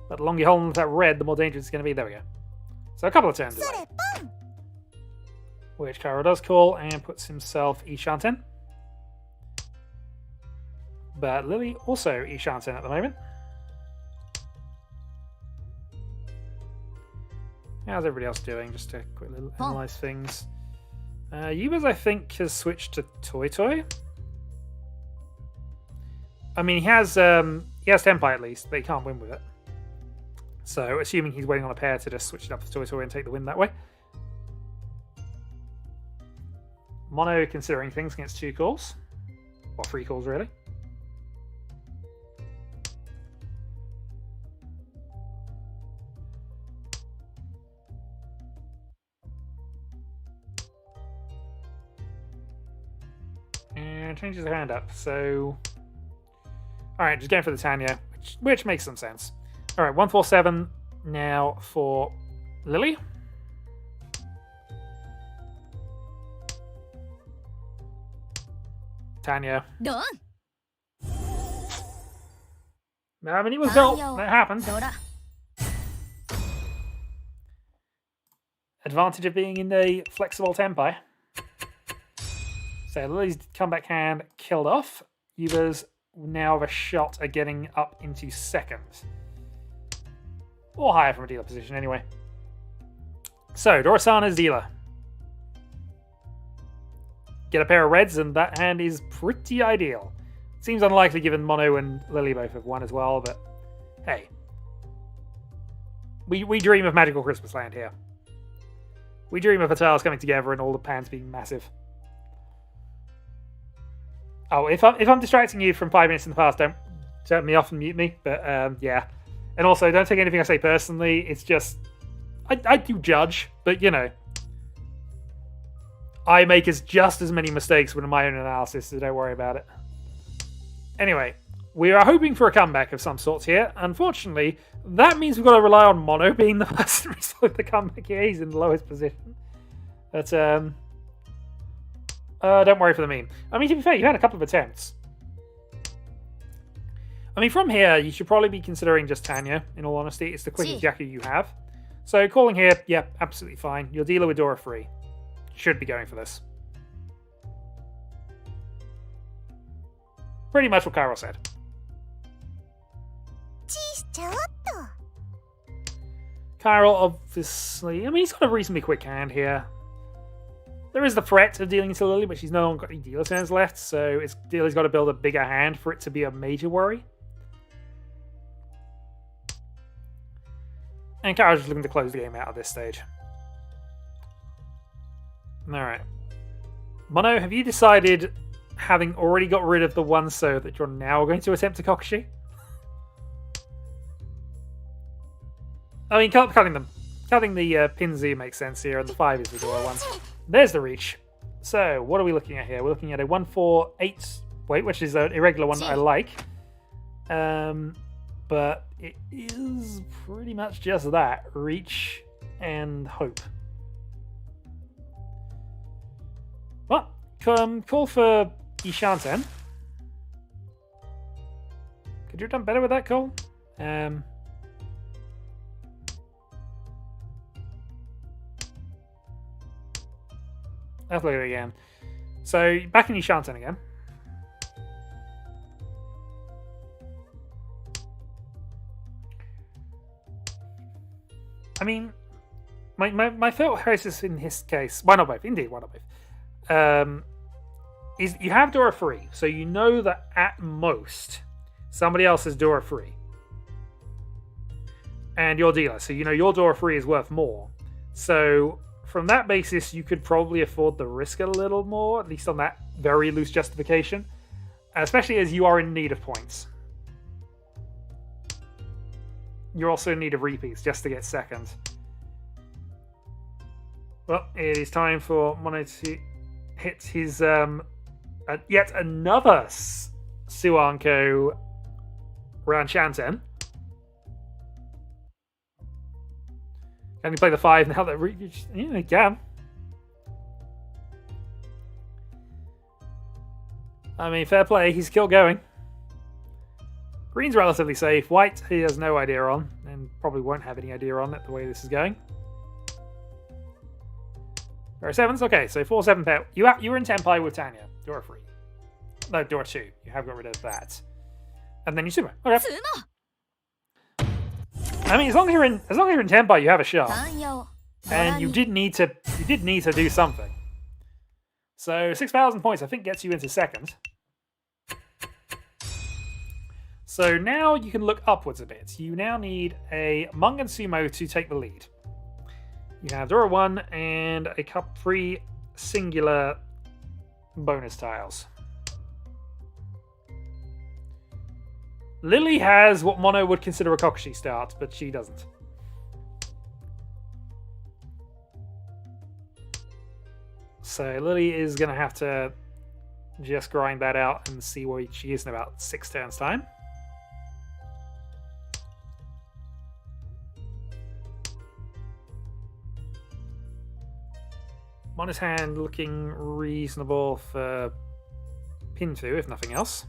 But the longer you hold on to that red, the more dangerous it's going to be. There we go. So a couple of turns away. Which Cairo does call and puts himself Ishanten. But Lily also Ishanten at the moment. How's everybody else doing? Just to quickly analyse things. Yubas, I think, has switched to Toy Toy. I mean, he has Tenpai at least, but he can't win with it. So, assuming he's waiting on a pair to just switch it up to Toy Toy and take the win that way. Mono considering things against 2 calls. Or 3 calls, really. And changes the hand up, so... Alright, just going for the Tanya, which makes some sense. Alright, 147 now for Lily. Tanya. I mean, it was dealt. That happened. Advantage of being in a flexible Tenpai. So Lily's comeback hand killed off. Yuba's now have a shot at getting up into second. Or higher from a dealer position, anyway. So, Dorasana's dealer. Get a pair of reds, and that hand is pretty ideal. Seems unlikely given Mono and Lily both have one as well, but hey. We dream of Magical Christmas Land here. We dream of the tiles coming together and all the pans being massive. Oh, if I'm distracting you from 5 minutes in the past, don't turn me off and mute me. But yeah, and also don't take anything I say personally. It's just I do judge, but you know, I make just as many mistakes with my own analysis, so don't worry about it. Anyway, we are hoping for a comeback of some sorts here. Unfortunately, that means we've got to rely on Mono being the person resolving the comeback here. He's in the lowest position. But don't worry for the meme. I mean, to be fair, you had a couple of attempts. I mean, from here, you should probably be considering just Tanya, in all honesty. It's the quickest Yaku you have. So calling here, yeah, absolutely fine. Your dealer with Dora free. Should be going for this. Pretty much what Cairo said. Cairo, obviously, I mean, he's got a reasonably quick hand here. There is the threat of dealing to Lily, but she's no longer got any dealer turns left, so dealer's got to build a bigger hand for it to be a major worry. And Cairo's just looking to close the game out at this stage. Alright. Mono, have you decided, having already got rid of the one so that you're now going to attempt to Kokushi? I mean, cutting the Pinzu makes sense here, and the 5 is the Dora one. There's the reach. So, what are we looking at here? We're looking at a 148 weight, which is an irregular one that I like. But it is pretty much just that. Reach and hope. call for Ishanten. Could you have done better with that call? Let's look at it again. So, back in Ishanten again. I mean, my thought process in his case, why not both? Indeed, why not both? Is you have Dora free, so you know that at most somebody else is Dora free, and you're dealer, so you know your Dora free is worth more. So from that basis, you could probably afford the risk a little more, at least on that very loose justification, especially as you are in need of points. You're also in need of repeats just to get second. Well, it is time for Mono to hit his yet another Suanko Ranchanten. Can you play the 5 now that Riichi? Yeah, he can. I mean, fair play. He's still going. Green's relatively safe. White, he has no idea on, and probably won't have any idea on it the way this is going. There are 7s. Okay, so 4-7 pair. You were in Tenpai with Tanya. Dora 3. No, Dora 2. You have got rid of that. And then you Sumo. Okay. I mean, as long as you're in Tenpai, you have a shot. And you did need to do something. So 6,000 points, I think, gets you into second. So now you can look upwards a bit. You now need a Mung and Sumo to take the lead. You have Dora 1 and a couple 3 singular bonus tiles. Lily has what Mono would consider a Kokushi start, but she doesn't. So Lily is going to have to just grind that out and see where she is in about 6 turns' time. Mono's hand looking reasonable for Pinfu, if nothing else.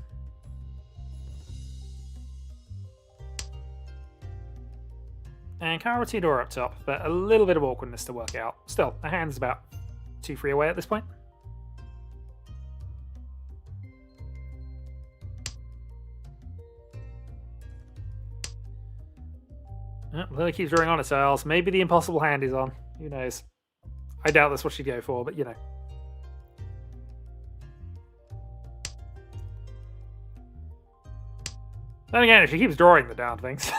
And Kara Dora up top, but a little bit of awkwardness to work out. Still, the hand's about 2-3 away at this point. Lily keeps drawing on its tiles. Maybe the impossible hand is on. Who knows? I doubt that's what she'd go for, but you know. Then again, if she keeps drawing the down things.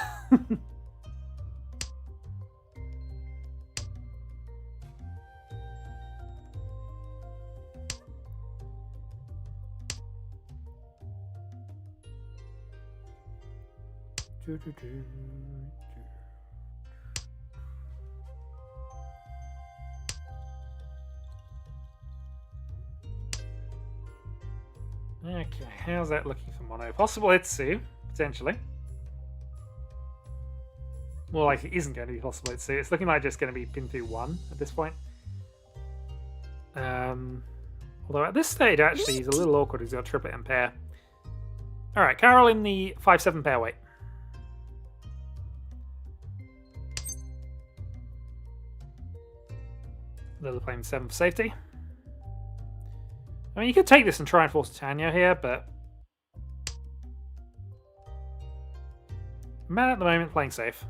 Okay, how's that looking for Mono? Possible Itsu, potentially. More like it isn't going to be possible Itsu. It's looking like just going to be Pinfu 1 at this point. Although at this stage, actually, he's a little awkward. He's got triplet and pair. Alright, Carol in the 5-7 pair weight. Lily playing 7 for safety. I mean, you could take this and try and force Tanya here, but man at the moment playing safe.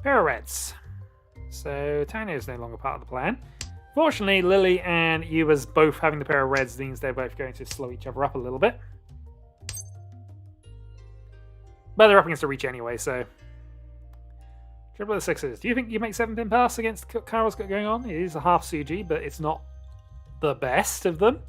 Pair of reds. So Tanya is no longer part of the plan. Fortunately, Lily and Yuba's both having the pair of reds means they're both going to slow each other up a little bit. But they're up against a Riichi anyway, so... Triple the 6s. Do you think you make 7-pin pass against Kyro's got going on? It is a half Suji, but it's not the best of them.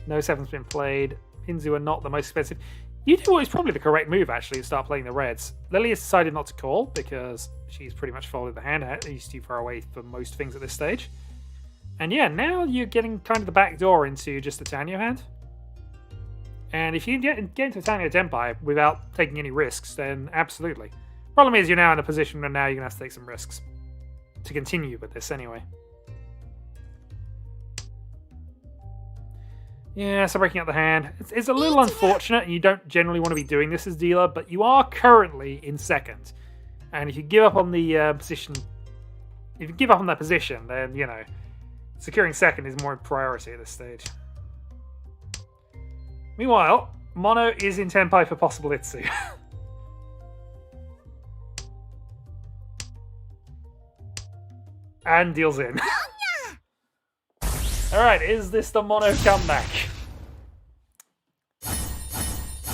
No 7's been played. Pinzu are not the most expensive. You do what is probably the correct move, actually, to start playing the reds. Lily has decided not to call, because she's pretty much folded the hand. He's too far away for most things at this stage. And yeah, now you're getting kind of the back door into just the Tanya hand. And if you get into Tanya Tenpai without taking any risks, then absolutely. Problem is, you're now in a position where now you're going to have to take some risks to continue with this anyway. Yeah, so breaking up the hand. It's a little unfortunate, and you don't generally want to be doing this as dealer, but you are currently in second. And if you give up on the position, if you give up on that position, then, you know, securing second is more priority at this stage. Meanwhile, Mono is in Tenpai for possible Itsu. And deals in. Alright, is this the Mono comeback?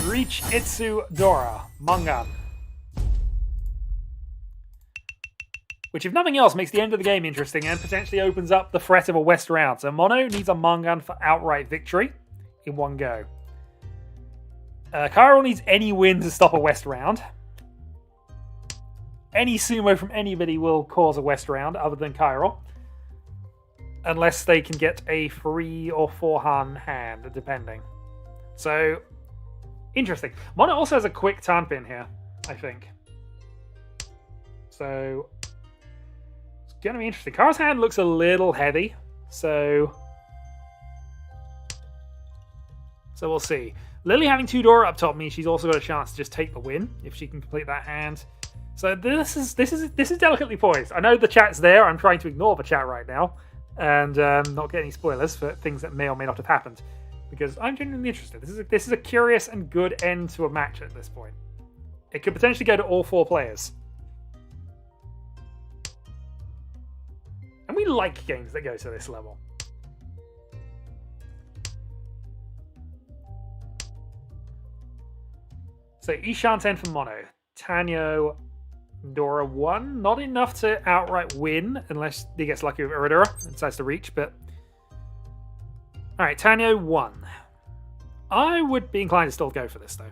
Riichi Itsu Dora, Mangan. Which, if nothing else, makes the end of the game interesting and potentially opens up the threat of a West round. So Mono needs a Mangan for outright victory in one go. Kairo needs any win to stop a West round. Any sumo from anybody will cause a West round other than Kairo. Unless they can get a 3 or 4 Han hand, depending. So, interesting. Mono also has a quick Tanpin here, I think. So, it's going to be interesting. Kairo's hand looks a little heavy, so we'll see. Lily having 2 Dora up top means she's also got a chance to just take the win if she can complete that hand. So this is delicately poised. I know the chat's there. I'm trying to ignore the chat right now and not get any spoilers for things that may or may not have happened because I'm genuinely interested. This is a curious and good end to a match at this point. It could potentially go to all 4 players. And we like games that go to this level. So Ishan 10 for Mono. Tanyo Dora 1. Not enough to outright win unless he gets lucky with Uridura and decides to reach, but... Alright, Tanyo 1. I would be inclined to still go for this, though.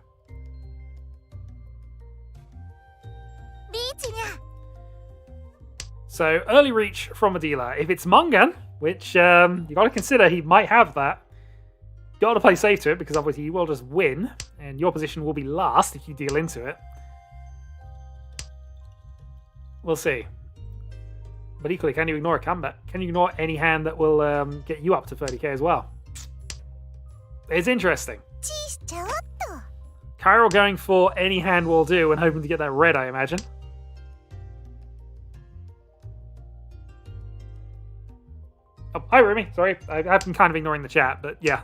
So, early reach from a dealer. If it's Mangan, which you got to consider he might have that, got to play safe to it because obviously you will just win, and your position will be last if you deal into it. We'll see. But equally, can you ignore a comeback? Can you ignore any hand that will get you up to 30k as well? It's interesting. Kairo going for any hand will do and hoping to get that red, I imagine. Oh, hi, Rumi. Sorry, I've been kind of ignoring the chat, but yeah.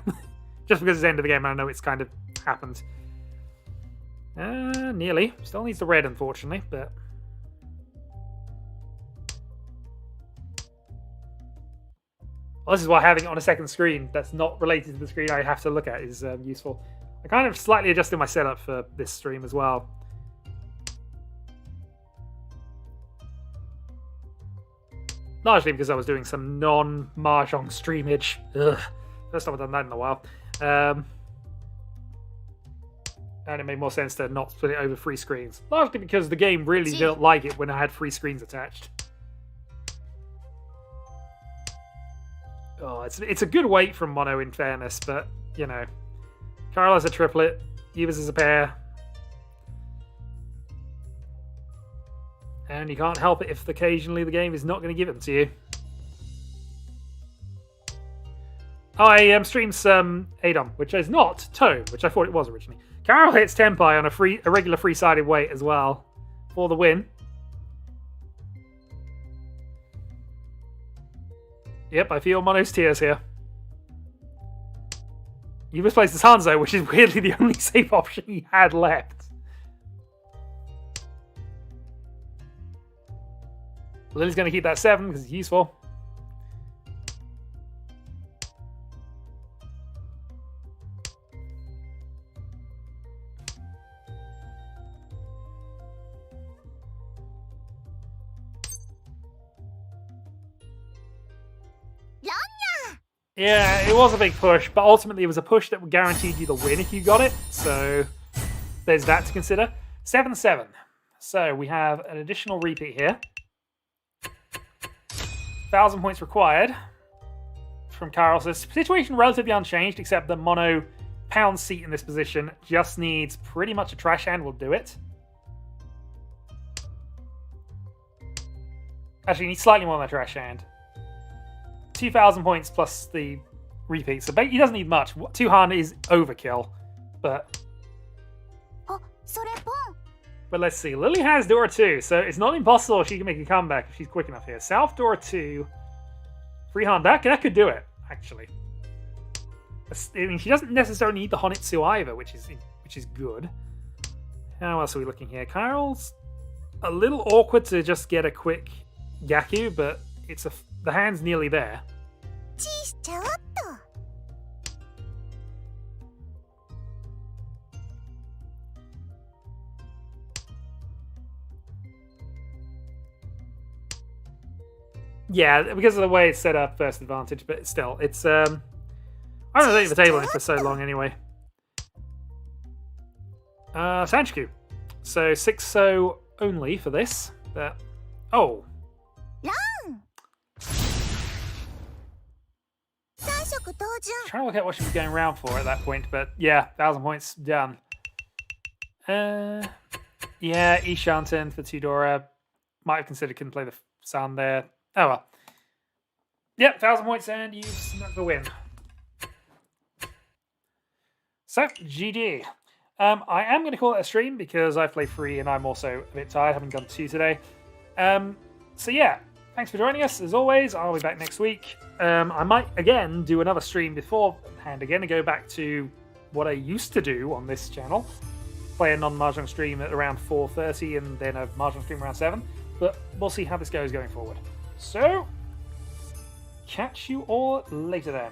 Just because it's the end of the game, I know it's kind of happened. Nearly. Still needs the red, unfortunately, but... Well, this is why having it on a second screen that's not related to the screen I have to look at is useful. I kind of slightly adjusted my setup for this stream as well. Largely because I was doing some non-Mahjong streamage. Ugh. First time I've done that in a while. And it made more sense to not split it over 3 screens. Largely because the game really didn't like it when I had 3 screens attached. Oh, it's a good weight from Mono in fairness, but, you know. Kairo has a triplet, Yubas is a pair. And you can't help it if occasionally the game is not going to give them to you. Oh, I streamed some Adom, which is not Tone, which I thought it was originally. Kairo hits Tenpai on a regular 3-sided weight as well for the win. Yep, I feel Mono's tears here. You misplaced his Hanzo, which is weirdly the only safe option he had left. Lily's going to keep that 7 because it's useful. Yeah, it was a big push, but ultimately it was a push that guaranteed you the win if you got it. So there's that to consider. 7-7. So we have an additional repeat here. 1,000 points required from Kairo. So situation relatively unchanged, except the Mono pound seat in this position just needs pretty much a trash hand will do it. Actually, you need slightly more than a trash hand. 2,000 points plus the repeat. So he doesn't need much. 200 is overkill. But let's see. Lily has door 2, so it's not impossible she can make a comeback if she's quick enough here. South door 2. Freehand, that could do it, actually. I mean, she doesn't necessarily need the Honitsu either, which is good. How else are we looking here? Carol's a little awkward to just get a quick Gaku, but the hand's nearly there. Yeah, because of the way it's set up, first advantage, but still, it's I haven't taken the table in for so long anyway. Sanchiku. So 6-so only for this, but oh. Trying to look at what she was going around for at that point, but yeah, 1,000 points done. Yeah, Ishanten for Tudora. Might have considered couldn't play the sound there. Oh well. Yep, 1,000 points and you've snuck the win. So, GG. I am going to call it a stream because I've played 3 and I'm also a bit tired, having done 2 today. So yeah, thanks for joining us as always. I'll be back next week. I might again do another stream beforehand again and go back to what I used to do on this channel. Play a non-Mahjong stream at around 4:30 and then a Mahjong stream around 7. But we'll see how this goes going forward. So, catch you all later then.